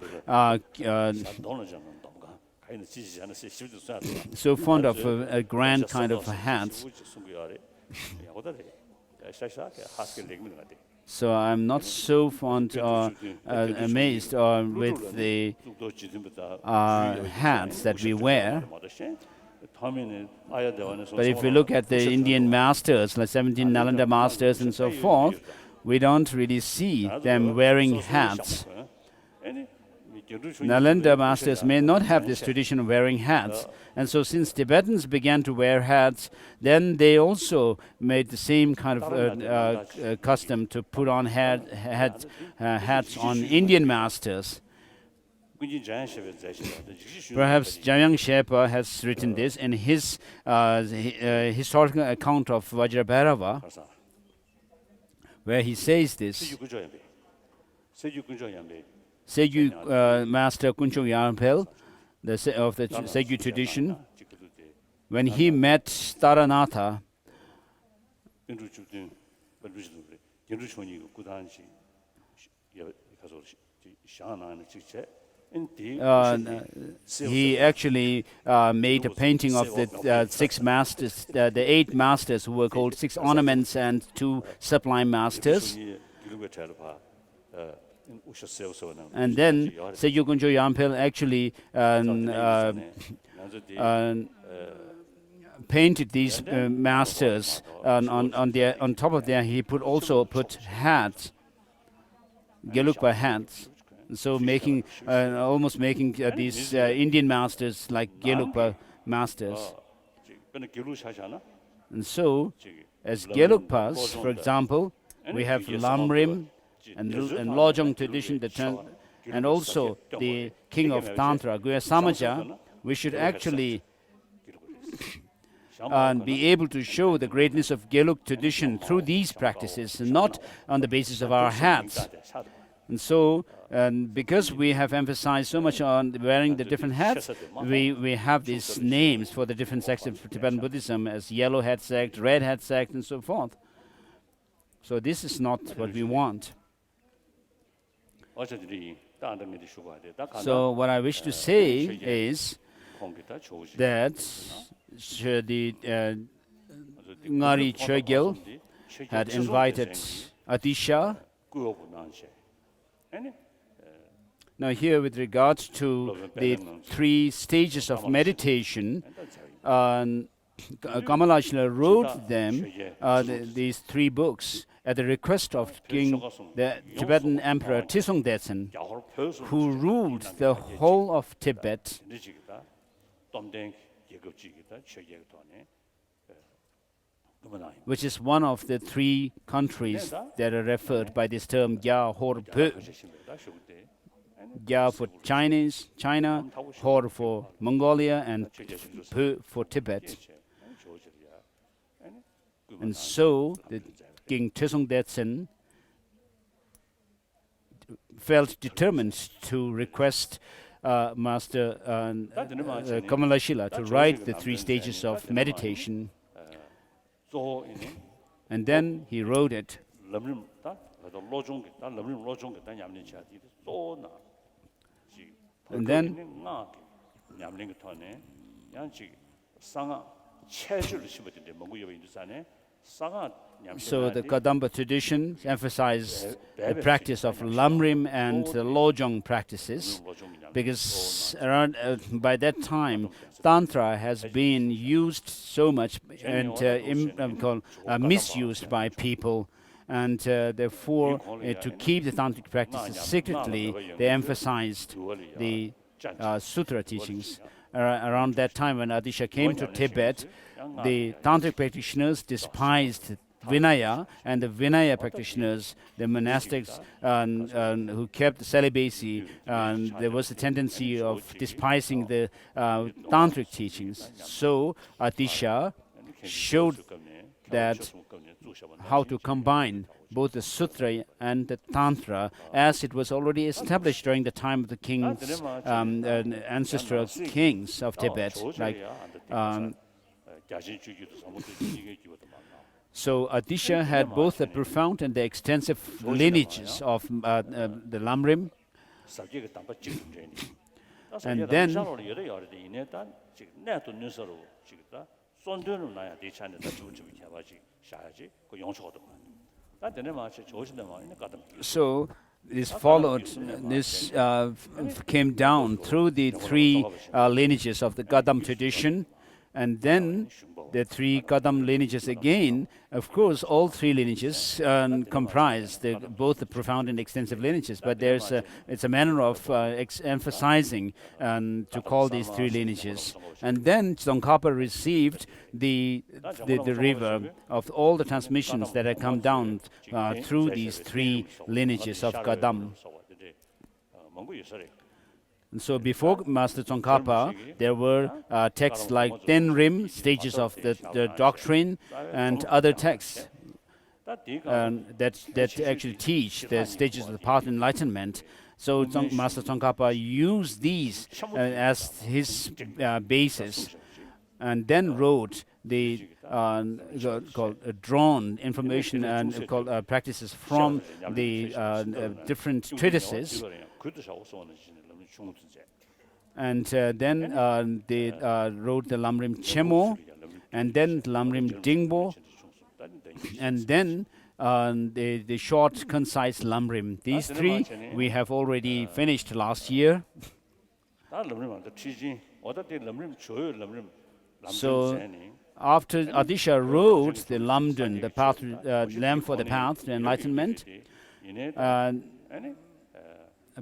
fond of a grand kind of hats. So I'm not so fond or amazed with the hats that we wear. But if we look at the Indian masters, like 17 Nalanda masters and so forth, we don't really see them wearing hats. Nalanda masters may not have this tradition of wearing hats. And so since Tibetans began to wear hats, then they also made the same kind of custom to put on hats on Indian masters. Perhaps Jayang Sherpa has written this in his historical account of Vajrabhairava, where he says this. Segyu Master Kunchung Yarmpel, of the Segyu tradition, when he met Taranatha, he actually made a painting of the six masters, the eight masters who were called six ornaments and two sublime masters. And then Segyu Kuncho Yampel actually painted these masters. On top of there, he also put hats, Gelugpa hats. So almost making these Indian masters like Gelugpa masters. And so, as Gelugpas, for example, we have Lamrim and Lojong tradition, and also the king of Tantra, Guya Samaja. We should actually be able to show the greatness of Gelug tradition through these practices, not on the basis of our hats. And so, because we have emphasized so much on wearing the different hats, we have these names for the different sects of Tibetan Buddhism as yellow hat sect, red hat sect, and so forth. So this is not what we want. So what I wish to say is that the Ngari Chogyal had invited Atisha. Now here, with regards to the three stages of meditation, Kamalashila wrote them, these three books, at the request of the Tibetan Emperor Tisong Detsen, who ruled the whole of Tibet. Which is one of the three countries that are referred by this term Gya Hor Pe. Gya for China, Hor for Mongolia, and Pe for Tibet. And so the King Tisong Detsen felt determined to request Master Kamalashila to write the three stages of meditation. And then he wrote it. And then so the Kadamba tradition emphasized the practice of Lamrim and the Lojong practices, because around by that time Tantra has been used so much and misused by people, and therefore to keep the tantric practices secretly, they emphasized the sutra teachings. Around that time when Adisha came to Tibet, the tantric practitioners despised Vinaya, and the Vinaya practitioners, the monastics who kept celibacy, there was a tendency of despising the tantric teachings. So Adisha showed that how to combine both the sutra and the tantra, as it was already established during the time of the kings, ancestral kings of Tibet, like. So Adisha had both the profound and the extensive lineages of the Lamrim. And then 쏜되는 나야 대찬에 다 주지 해봐지 샤야지 그 용서도 나 되는 마치 조신데 말이네 가끔 So this followed, this came down through the three lineages of the Gadam tradition, and then the three Gadam lineages again. Of course, all three lineages comprise both the profound and extensive lineages, but it's a manner of emphasizing to call these three lineages. And then Tsongkhapa received the river of all the transmissions that had come down through these three lineages of Gadam. And so before Master Tsongkhapa, there were texts like Tenrim, stages of the doctrine, and other texts that actually teach the stages of the path of enlightenment. So Master Tsongkhapa used these as his basis, and then wrote the called drawn information and called practices from the different treatises. And then they wrote the Lamrim Chemo, and then Lamrim Dingbo, and then the short, concise Lamrim. These three we have already finished last year. So after Adisha wrote the Lamdun, the path, lamp for the path to enlightenment,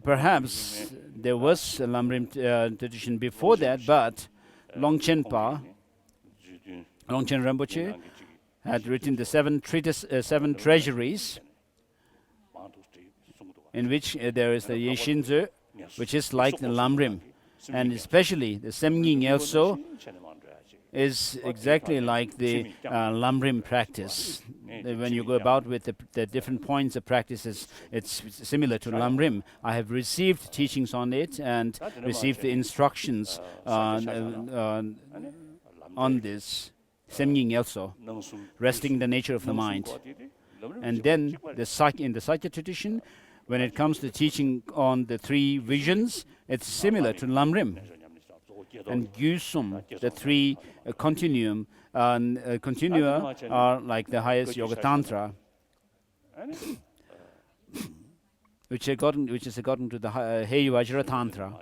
perhaps there was a Lamrim tradition before that, but Longchen Rinpoche, had written the seven treasuries, in which there is the Yeshinzu, which is like the Lamrim, and especially the Semging Elso is exactly like the Lamrim practice. When you go about with the different points of practices, it's similar to Lamrim. I have received teachings on it and received the instructions on this Semging also, resting the nature of the mind. And then in the Sakya tradition, when it comes to teaching on the three visions, it's similar to Lamrim. And Gyusum, the three continua are like the highest Yoga Tantra, which is according to the Heiyu Vajra Tantra.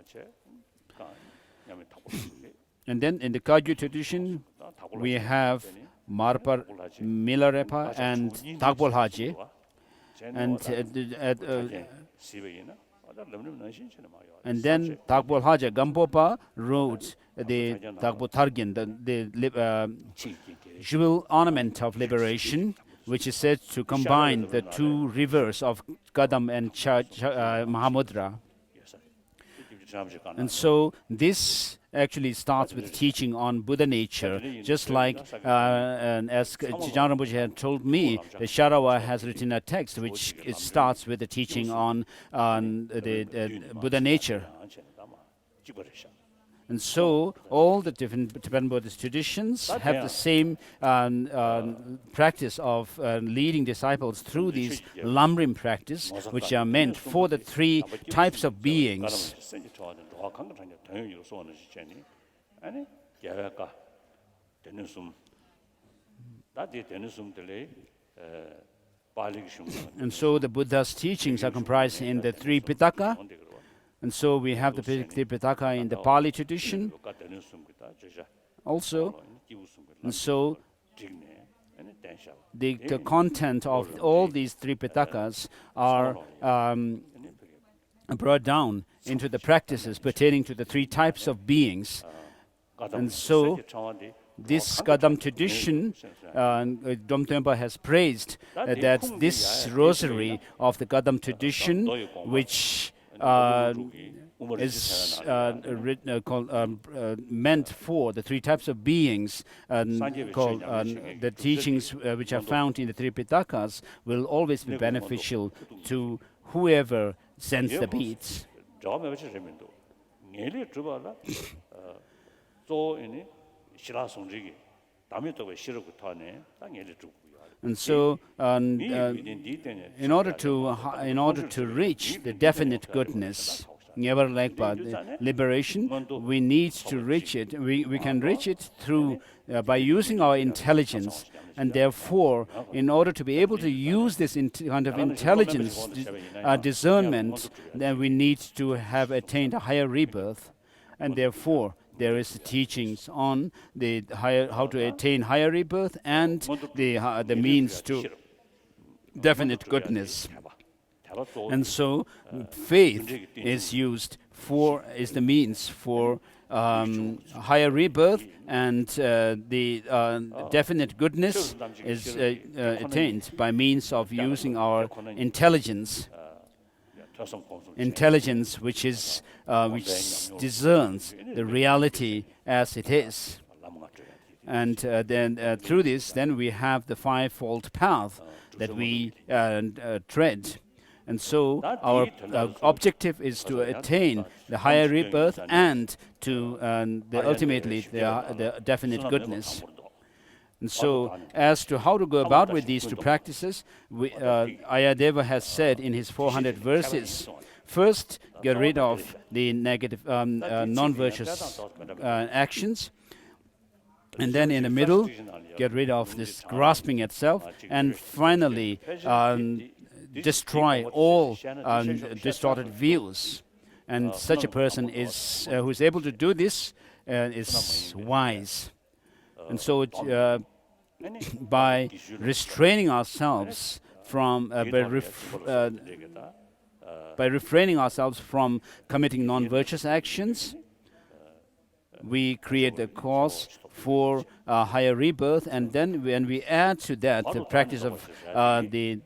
And then in the Kagyu tradition, we have Marpar Milarepa and Tagbol Haji. And then Tagbol Haja Gampopa wrote the Tagbol Targin, the jewel ornament of liberation, which is said to combine the two rivers of Gadam and Mahamudra. And so this actually starts with teaching on Buddha nature, just like as Chijang Rinpoche had told me, the Sharawa has written a text which it starts with the teaching on the Buddha nature. And so all the different Tibetan Buddhist traditions have the same practice of leading disciples through these Lamrim practice, which are meant for the three types of beings. And so the Buddha's teachings are comprised in the three Pitaka. And so we have the Pitaka in the Pali tradition also. And so the content of all these three Pitakas are brought down into the practices pertaining to the three types of beings. And so this Gadam tradition, Domtempa has praised that this rosary of the Gadam tradition, which is meant for the three types of beings, called the teachings which are found in the three Pitakas, will always be beneficial to whoever sends the beads. And so, in order to reach the definite goodness, never lack but liberation, we need to reach it. We can reach it through by using our intelligence. And therefore, in order to be able to use this kind of intelligence, discernment, then we need to have attained a higher rebirth. And therefore, there is teachings on how to attain higher rebirth and the means to definite goodness. And so, faith is the means for higher rebirth, and the definite goodness is attained by means of using our intelligence. Intelligence which discerns the reality as it is. And then through this, then we have the fivefold path that we tread. And so our objective is to attain the higher rebirth and to ultimately the definite goodness. And so, as to how to go about with these two practices, Ayadeva has said in his 400 verses, first, get rid of the negative, non-virtuous actions. And then in the middle, get rid of this grasping itself. And finally, destroy all distorted views. And such a person who is able to do this is wise. And so, by restraining ourselves from refraining ourselves from committing non-virtuous actions, we create the cause for higher rebirth. And then, when we add to that the practice of the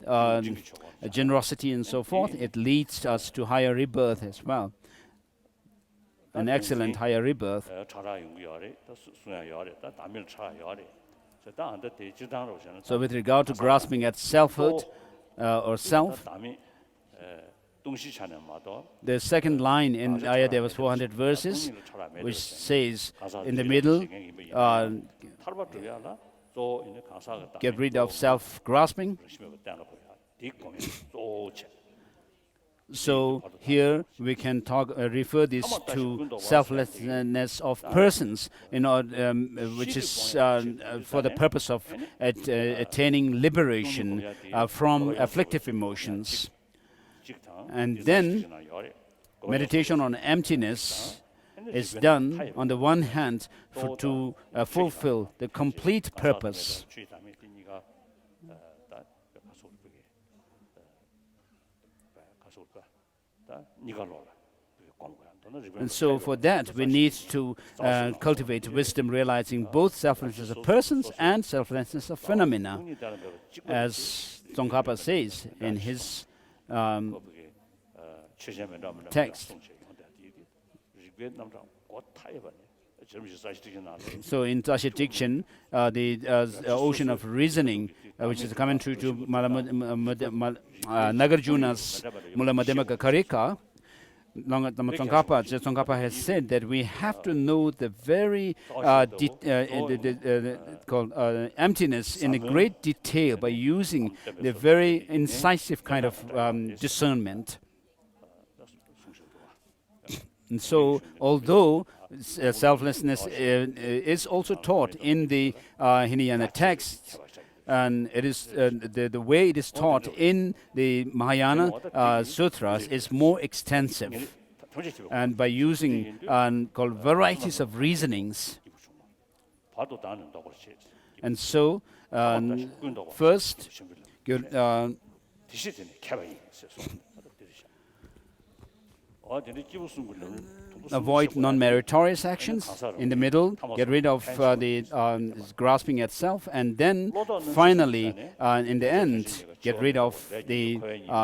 generosity and so forth, it leads us to higher rebirth as well. An excellent higher rebirth. So with regard to grasping at selfhood or self, the second line in Ayadeva's 400 verses, which says in the middle, get rid of self-grasping. So here we can refer this to selflessness of persons, which is for the purpose of attaining liberation from afflictive emotions. And then meditation on emptiness is done on the one hand to fulfill the complete purpose. And so for that, we need to cultivate wisdom, realizing both selflessness of persons and selflessness of phenomena. As Tsongkhapa says in his text. So in Tashi Dikshin, the ocean of reasoning, which is a commentary to Nagarjuna's Mula Madhyamaka Karika, Tsongkhapa has said that we have to know the very emptiness in a great detail by using the very incisive kind of discernment. And so, although selflessness is also taught in the Hinayana texts, and it is the way it is taught in the Mahayana sutras is more extensive, and by using called varieties of reasonings. And so, first, avoid non-meritorious actions. In the middle, get rid of the grasping at self, and then finally, in the end, get rid of the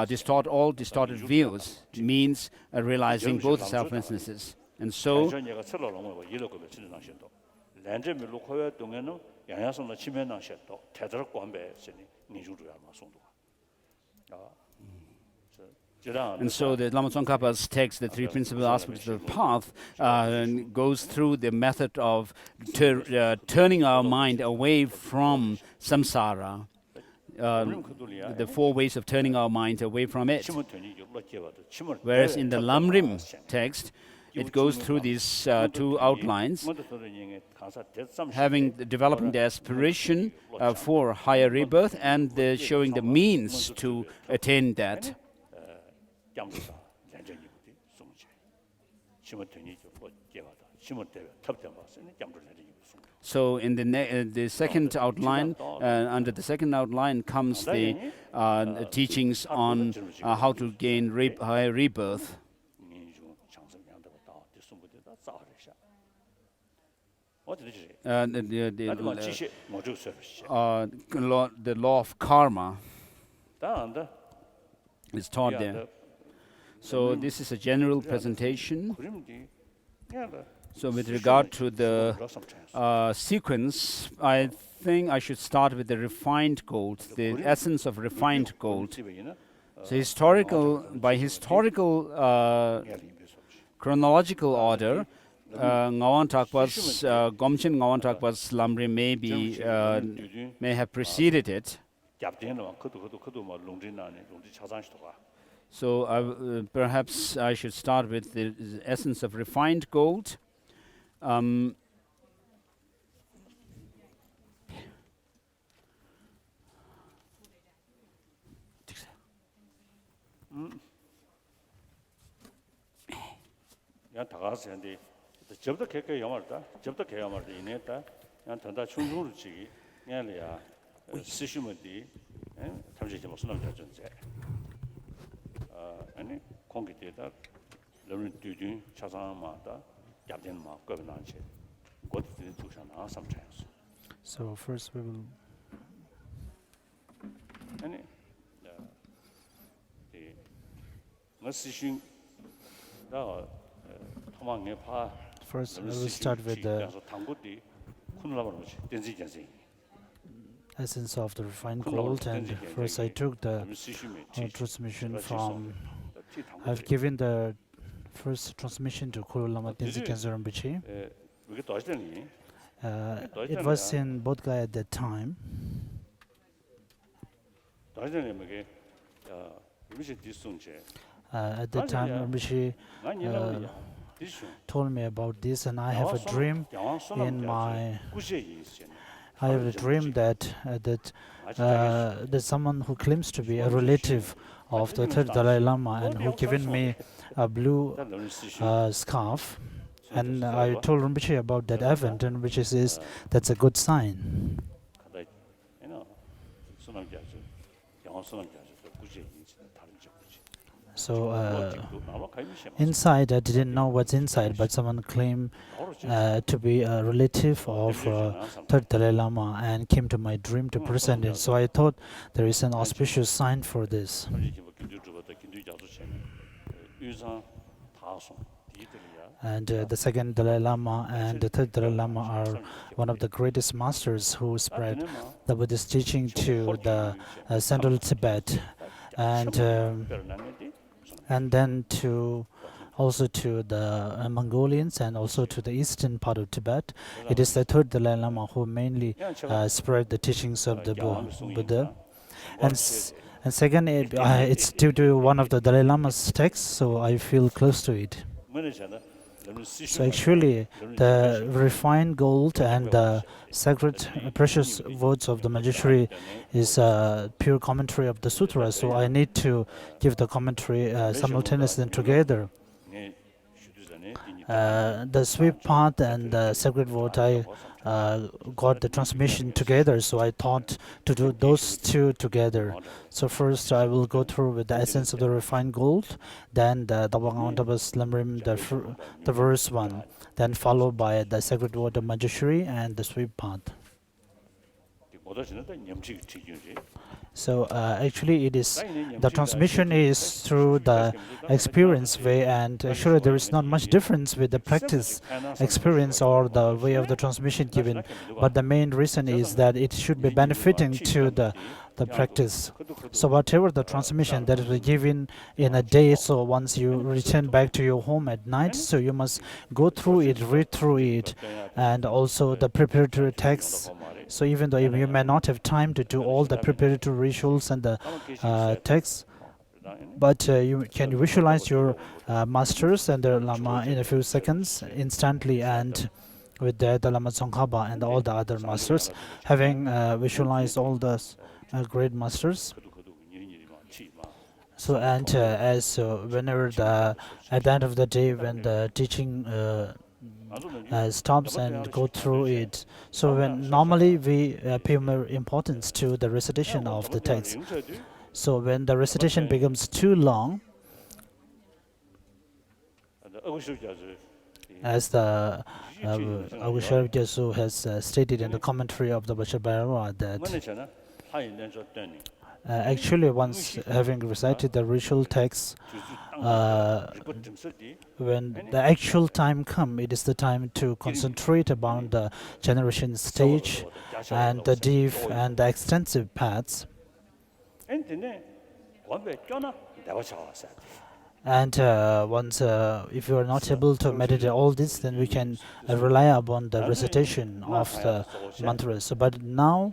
distorted views. Means realizing both selflessnesses. And so, the Lama Tsongkhapa's text, the three principal aspects of the path, goes through the method of turning our mind away from samsara, the four ways of turning our mind away from it. Whereas in the Lamrim text, it goes through these two outlines, developing the aspiration for higher rebirth and showing the means to attain that. So in the second outline, under the second outline comes the teachings on how to gain higher rebirth. The law of karma is taught there. So this is a general presentation. So with regard to the sequence, I think I should start with the refined gold, the essence of refined gold. So by historical chronological order, Ngawang Thakpa's Gomchen Ngawang Thakpa's Lamrim may have preceded it. So perhaps I should start with the essence of refined gold. So first we will start with the essence of the refined gold, and first I took the transmission from, I've given the first transmission to Kulu Lama Tenzin Gyaltsen Rinpoche. It was in Bodh Gaya at that time. At that time, Rinpoche told me about this, and I have a dream that someone who claims to be a relative of the third Dalai Lama and who given me a blue scarf, and I told Rinpoche about that event, and Rinpoche says that's a good sign. So inside, I didn't know what's inside, but someone claimed to be a relative of third Dalai Lama and came to my dream to present it. So I thought there is an auspicious sign for this. And the second Dalai Lama and the third Dalai Lama are one of the greatest masters who spread the Buddhist teaching to the central Tibet, and then also to the Mongolians and also to the eastern part of Tibet. It is the third Dalai Lama who mainly spread the teachings of the Buddha. And second, it's due to one of the Dalai Lama's texts, so I feel close to it. So actually, the refined gold and the sacred precious words of the Monastery is a pure commentary of the sutra. So I need to give the commentary simultaneously and together. The sweep path and the sacred word, I got the transmission together, so I thought to do those two together. So first I will go through with the essence of the refined gold, then the Ngawang Thakpa's Lamrim, the verse 1, then followed by the sacred word of Monastery and the sweep path. So actually it is, the transmission is through the experience way, and actually there is not much difference with the practice experience or the way of the transmission given, but the main reason is that it should be benefiting to the practice. So whatever the transmission that is given in a day, so once you return back to your home at night, so you must go through it, read through it, and also the preparatory texts. So even though you may not have time to do all the preparatory rituals and the texts, But you can visualize your masters and the Lama in a few seconds instantly, and with the Lama Tsongkhapa and all the other masters, having visualized all the great masters. So and as whenever at the end of the day, when the teaching stops and go through it, so when normally we pay more importance to the recitation of the text. So when the recitation becomes too long, as the Agushar Gyasu has stated in the commentary of the Vajrayana, that actually once having recited the ritual text, when the actual time comes, it is the time to concentrate upon the generation stage and the deep and the extensive paths. And once, if you are not able to meditate all this, then we can rely upon the recitation of the mantras. So, but now,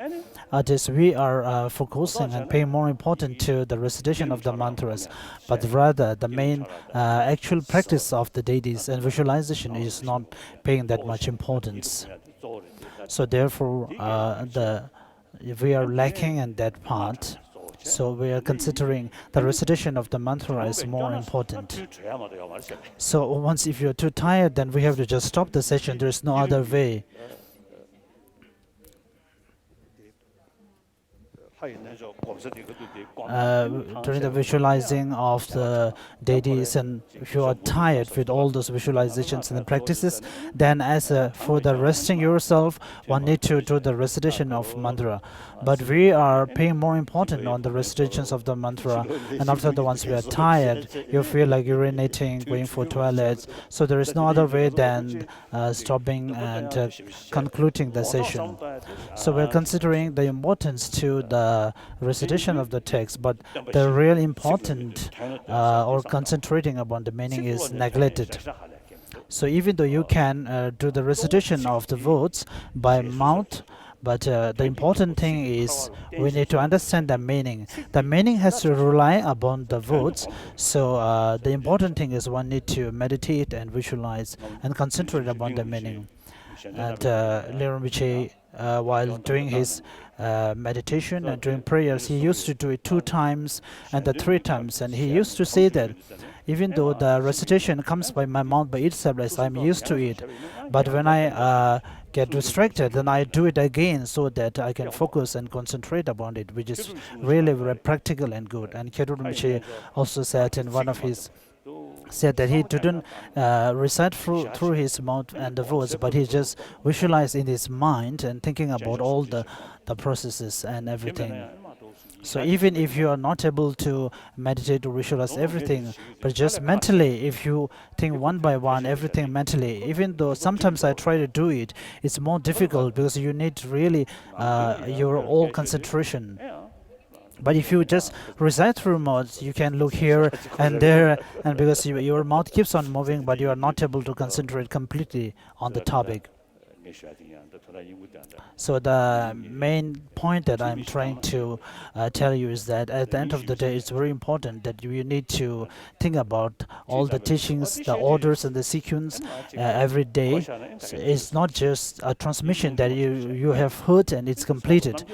as we are focusing and paying more importance to the recitation of the mantras, but rather the main actual practice of the deities and visualization is not paying that much importance. So, therefore, we are lacking in that part. So we are considering the recitation of the mantra is more important. So once if you're too tired, then we have to just stop the session. There is no other way. During the visualizing of the deities, and if you are tired with all those visualizations and the practices, then as for the resting yourself, one need to do the recitation of mantra. But we are paying more important on the recitations of the mantra, and after the once we are tired, you feel like urinating, going for toilets. So there is no other way than stopping and concluding the session. So we are considering the importance to the recitation of the text, but the real important or concentrating upon the meaning is neglected. So even though you can do the recitation of the words by mouth, but the important thing is we need to understand the meaning. The meaning has to rely upon the words. So the important thing is one need to meditate and visualize and concentrate upon the meaning. And Lamrim, while doing his meditation and doing prayers, he used to do it 2 times and 3 times, and he used to say that even though the recitation comes by my mouth by itself, as I'm used to it, but when I get distracted, then I do it again so that I can focus and concentrate upon it, which is really very practical and good. And Lamrim also said in one of his said that he didn't recite through his mouth and the words, but he just visualized in his mind and thinking about all the processes and everything. So even if you are not able to meditate or visualize everything, but just mentally, if you think one by one, everything mentally, even though sometimes I try to do it, it's more difficult because you need really your all concentration. But if you just recite through mouth, you can look here and there, and because your mouth keeps on moving, but you are not able to concentrate completely on the topic. So the main point that I'm trying to tell you is that at the end of the day, it's very important that you need to think about all the teachings, the orders and the sequence every day. So it's not just a transmission that you have heard and it's completed.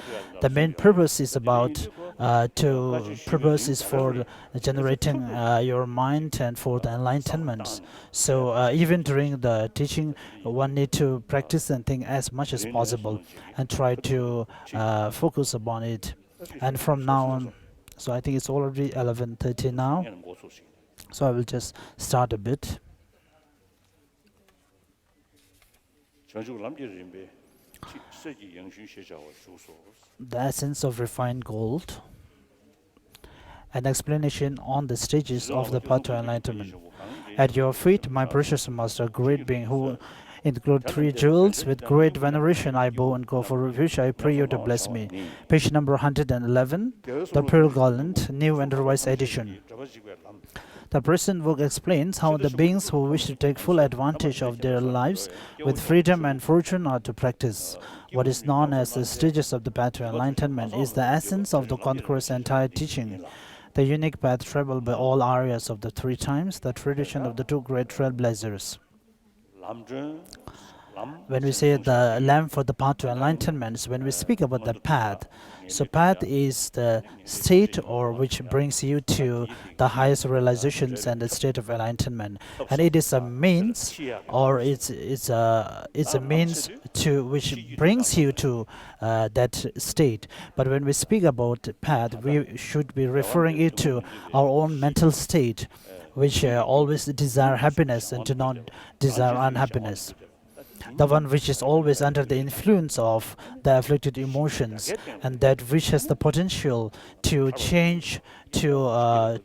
The main purpose is about purpose is for generating your mind and for the enlightenment. So even during the teaching, one need to practice and think as much as possible and try to focus upon it. And from now on, so I think it's already 11:30 now, so I will just start a bit. The essence of refined gold, an explanation on the stages of the path to enlightenment. At your feet, my precious master, great being, who include 3 jewels, with great veneration I bow and go for refuge. I pray you to bless me. Page number 111, the Pearl Garland, New and Revised Edition. The present work explains how the beings who wish to take full advantage of their lives with freedom and fortune are to practice. What is known as the stages of the path to enlightenment is the essence of the Conqueror's entire teaching. the unique path traveled by all areas of the three times, the tradition of the two great trailblazers. When we say the lamp for the path to enlightenment, when we speak about the path, so path is the state or which brings you to the highest realizations and the state of enlightenment, and it is a means, or it's a means to which brings you to that state. But when we speak about path, we should be referring it to our own mental state, which always desire happiness and do not desire unhappiness. The one which is always under the influence of the afflicted emotions, and that which has the potential to change to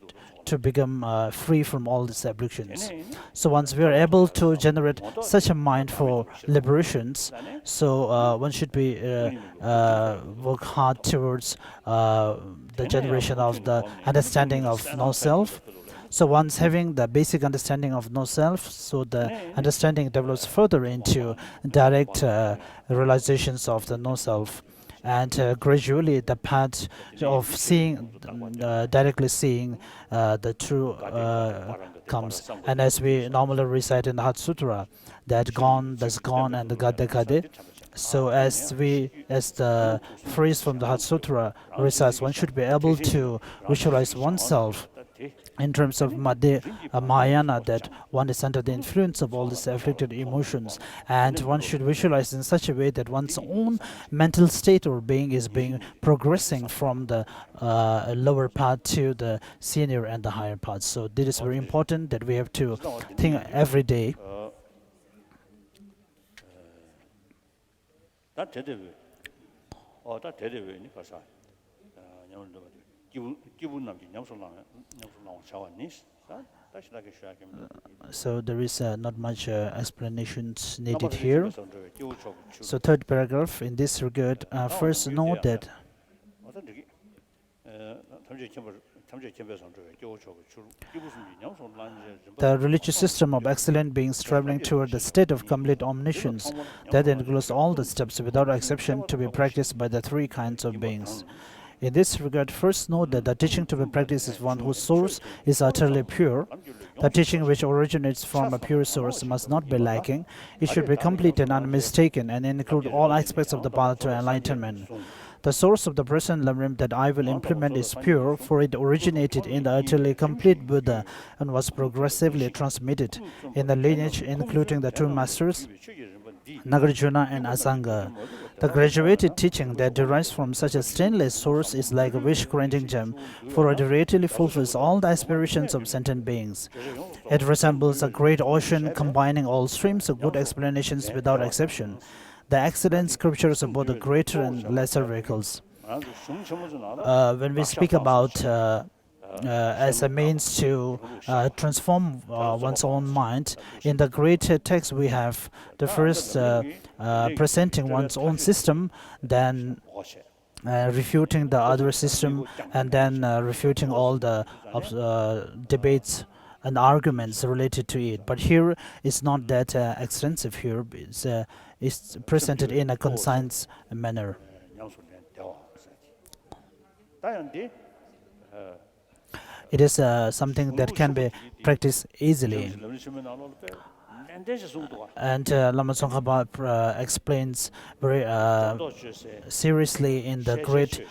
become free from all these afflictions. So once we are able to generate such a mind for liberations, so one should be work hard towards the generation of the understanding of no self. So once having the basic understanding of no self, so the understanding develops further into direct realizations of the no self. And gradually the path of seeing, directly seeing the true comes. And as we normally recite in the Heart Sutra, that gone, that's gone, and the gade gade. So as the phrase from the Heart Sutra recites, one should be able to visualize oneself in terms of Mahayana, that one is under the influence of all these afflicted emotions, and one should visualize in such a way that one's own mental state or being is progressing from the lower path to the senior and the higher path. So this is very important that we have to think every day. So there is not much explanations needed here. So third paragraph in this regard, first note that the religious system of excellent beings traveling toward the state of complete omniscience, that includes all the steps without exception to be practiced by the three kinds of beings. In this regard, first note that the teaching to be practiced is one whose source is utterly pure. The teaching which originates from a pure source must not be lacking. It should be complete and unmistaken and include all aspects of the path to enlightenment. The source of the present Lamrim that I will implement is pure, for it originated in the utterly complete Buddha and was progressively transmitted in the lineage including the two masters, Nagarjuna and Asanga. The graduated teaching that derives from such a stainless source is like a wish-granting gem, for it readily fulfills all the aspirations of sentient beings. It resembles a great ocean combining all streams of good explanations without exception. The excellent scriptures of both the greater and lesser vehicles. When we speak about as a means to transform one's own mind, in the great text we have the first presenting one's own system, then refuting the other system, and then refuting all the debates and arguments related to it. But here it's not that extensive here. It's presented in a concise manner. It is something that can be practiced easily. And Lama Tsongkhapa explains very seriously in the great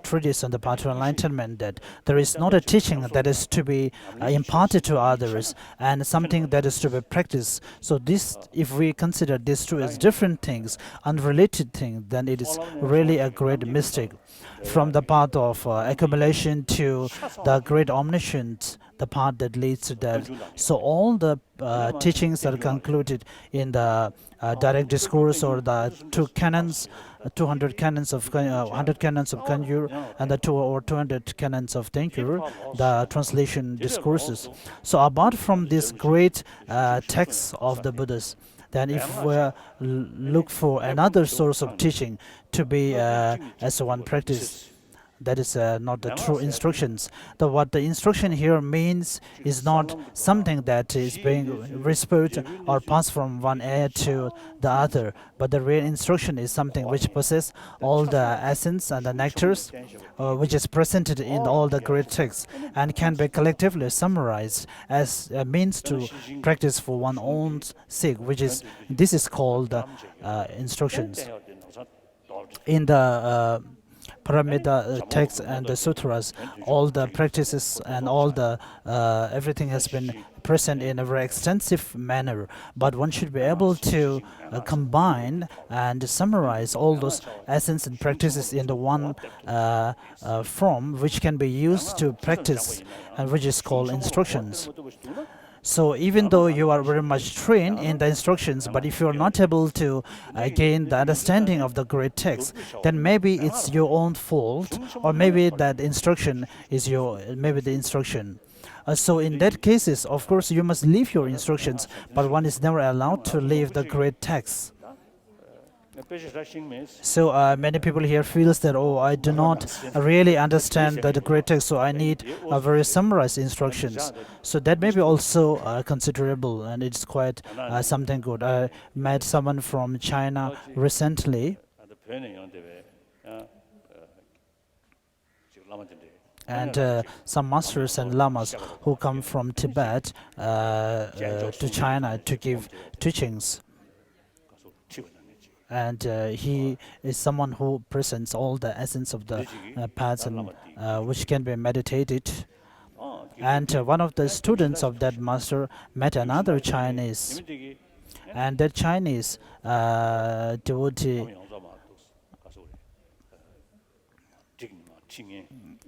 treatise on the path to enlightenment that there is not a teaching that is to be imparted to others and something that is to be practiced. So this, if we consider these two as different things, unrelated things, then it is really a great mistake. From the path of accumulation to the great omniscience, the path that leads to that. So all the teachings are concluded in the direct discourse or the 200 canons of Kanjur and the 200 canons of Tenkyur, the translation discourses. So apart from this great texts of the Buddhas, then if we look for another source of teaching to be as one practice, that is not the true instructions. What the instruction here means is not something that is being whispered or passed from one ear to the other, but the real instruction is something which possesses all the essence and the nectars, which is presented in all the great texts and can be collectively summarized as a means to practice for one's own sake, which is this is called instructions. In the Paramita texts and the sutras, all the practices and all the everything has been present in a very extensive manner. But one should be able to combine and summarize all those essence and practices into one form, which can be used to practice, and which is called instructions. So even though you are very much trained in the instructions, but if you are not able to gain the understanding of the great text, then maybe it's your own fault, or maybe that instruction is the instruction. So in that cases, of course, you must leave your instructions, but one is never allowed to leave the great text. So many people here feels that, oh, I do not really understand the great text, so I need very summarized instructions. So that may be also considerable, and it's quite something good. I met someone from China recently, and some masters and lamas who come from Tibet to China to give teachings. And he is someone who presents all the essence of the paths and which can be meditated. And one of the students of that master met another Chinese, and that Chinese devotee,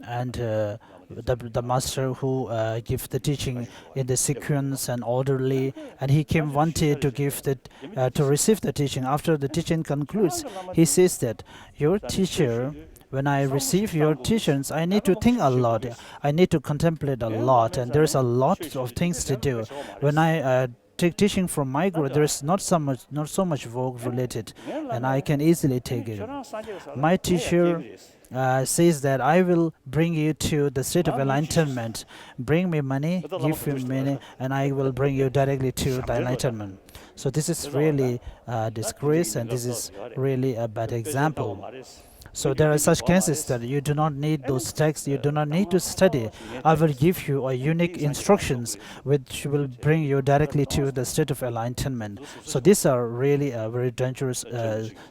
and the master who gives the teaching in the sequence and orderly, and he came one day to give to receive the teaching. After the teaching concludes, he says that your teacher, when I receive your teachings, I need to think a lot, I need to contemplate a lot, and there's a lot of things to do. When I take teaching from my guru, there is not so much work related, and I can easily take it. My teacher says that I will bring you to the state of enlightenment. Bring me money, give me money, and I will bring you directly to the enlightenment. So this is really a disgrace, and this is really a bad example. So there are such cases that you do not need those texts, you do not need to study. I will give you a unique instructions which will bring you directly to the state of enlightenment. So these are really a very dangerous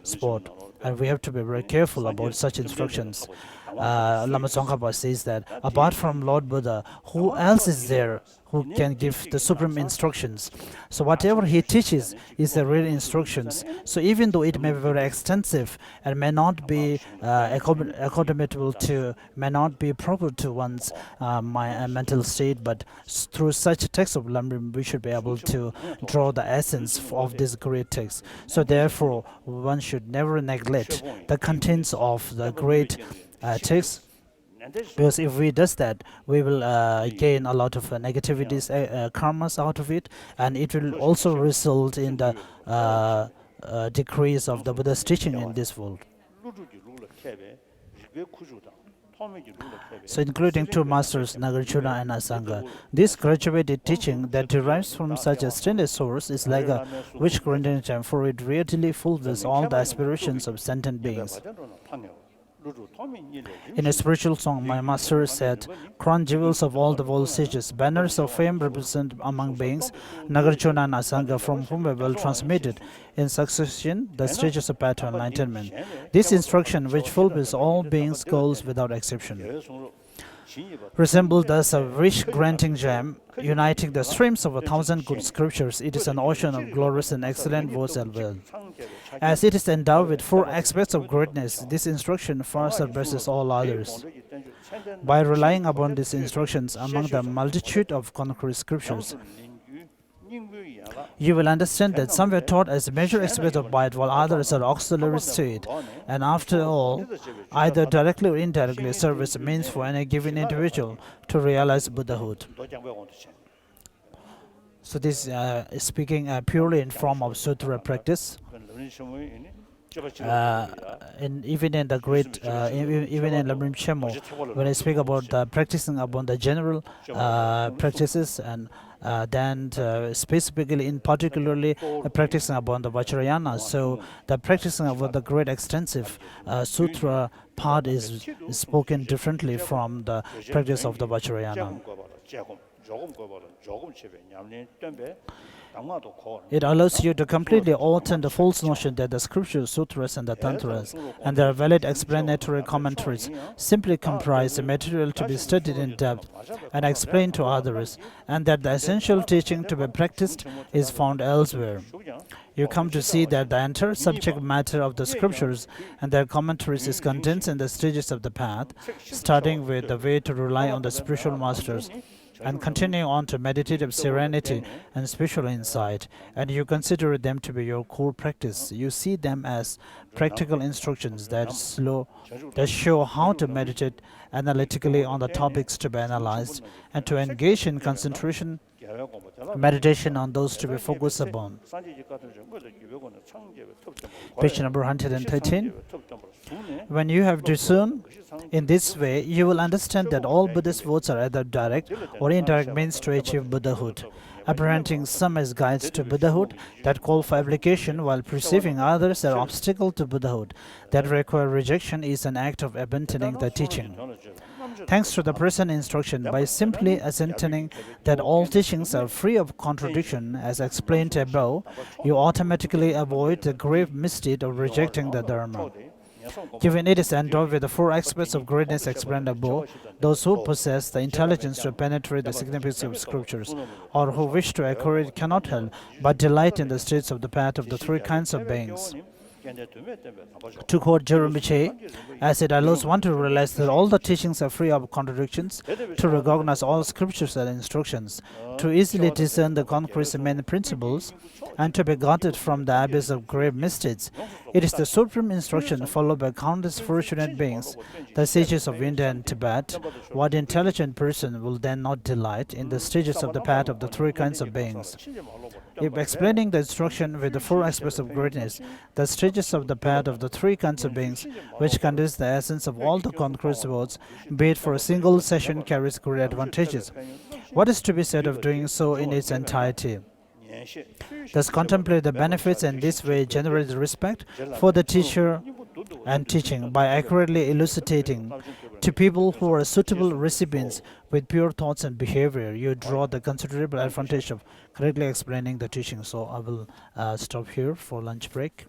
sport, and we have to be very careful about such instructions. Lama Tsongkhapa says that apart from Lord Buddha, who else is there who can give the supreme instructions? So whatever he teaches is the real instructions. So even though it may be very extensive and may not be accommodatable to, may not be proper to one's mental state, but through such text of Lamrim, we should be able to draw the essence of this great text. So therefore, one should never neglect the contents of the great text, because if we does that, we will gain a lot of negativities, karmas out of it, and it will also result in the decrease of the Buddha's teaching in this world. So including two masters, Nagarjuna and Asanga, this graduated teaching that derives from such a standard source is like a witch-granting gem, for it really fulfills all the aspirations of sentient beings. In a spiritual song, my master said, crown jewels of all the world sages, banners of fame represent among beings, Nagarjuna and Asanga, from whom we will transmit it in succession the stages of path to enlightenment. This instruction, which fulfills all beings' goals without exception, resembles thus a wish-granting gem, uniting the streams of 1,000 good scriptures. It is an ocean of glorious and excellent words and will. As it is endowed with 4 aspects of greatness, this instruction far surpasses all others. By relying upon these instructions among the multitude of concrete scriptures, you will understand that some were taught as a major aspect of Bite, while others are auxiliaries to it. And after all, either directly or indirectly serve as a means for any given individual to realize Buddhahood. So this is speaking purely in form of sutra practice. even in the great, even in Lamrim Chemo, when I speak about the practicing upon the general practices and then specifically in particularly practicing upon the Vajrayana. So the practicing about the great extensive sutra part is spoken differently from the practice of the Vajrayana. It allows you to completely overturn the false notion that the scriptures, sutras, and the tantras, and their valid explanatory commentaries simply comprise the material to be studied in depth and explained to others, and that the essential teaching to be practiced is found elsewhere. You come to see that the entire subject matter of the scriptures and their commentaries is condensed in the stages of the path, starting with the way to rely on the spiritual masters, and continuing on to meditative serenity and spiritual insight, and you consider them to be your core practice. You see them as practical instructions that show how to meditate analytically on the topics to be analyzed and to engage in concentration meditation on those to be focused upon. Page number 113. When you have discerned in this way, you will understand that all Buddhist votes are either direct or indirect means to achieve Buddhahood, apprehending some as guides to Buddhahood that call for application, while perceiving others as obstacle to Buddhahood that require rejection, is an act of abandoning the teaching. Thanks to the present instruction, by simply ascertaining that all teachings are free of contradiction, as explained above, you automatically avoid the grave mistake of rejecting the Dharma. Given it is endowed with the four aspects of greatness explained above, those who possess the intelligence to penetrate the significance of scriptures, or who wish to acquire it, cannot help but delight in the states of the path of the three kinds of beings. To quote Jangchup Lamrim, as it allows one to realize that all the teachings are free of contradictions, to recognize all scriptures and instructions, to easily discern the concrete main principles, and to be guarded from the abyss of grave mistakes. It is the supreme instruction followed by countless fortunate beings, the sages of India and Tibet. What intelligent person will then not delight in the stages of the path of the three kinds of beings? If explaining the instruction with the four aspects of greatness, the stages of the path of the three kinds of beings, which contains the essence of all the concrete words, be it for a single session, carries great advantages. What is to be said of doing so in its entirety? Thus contemplate the benefits, and this way generate respect for the teacher and teaching by accurately elucidating to people who are suitable recipients with pure thoughts and behavior. You draw the considerable advantage of correctly explaining the teaching. So I will stop here for lunch break.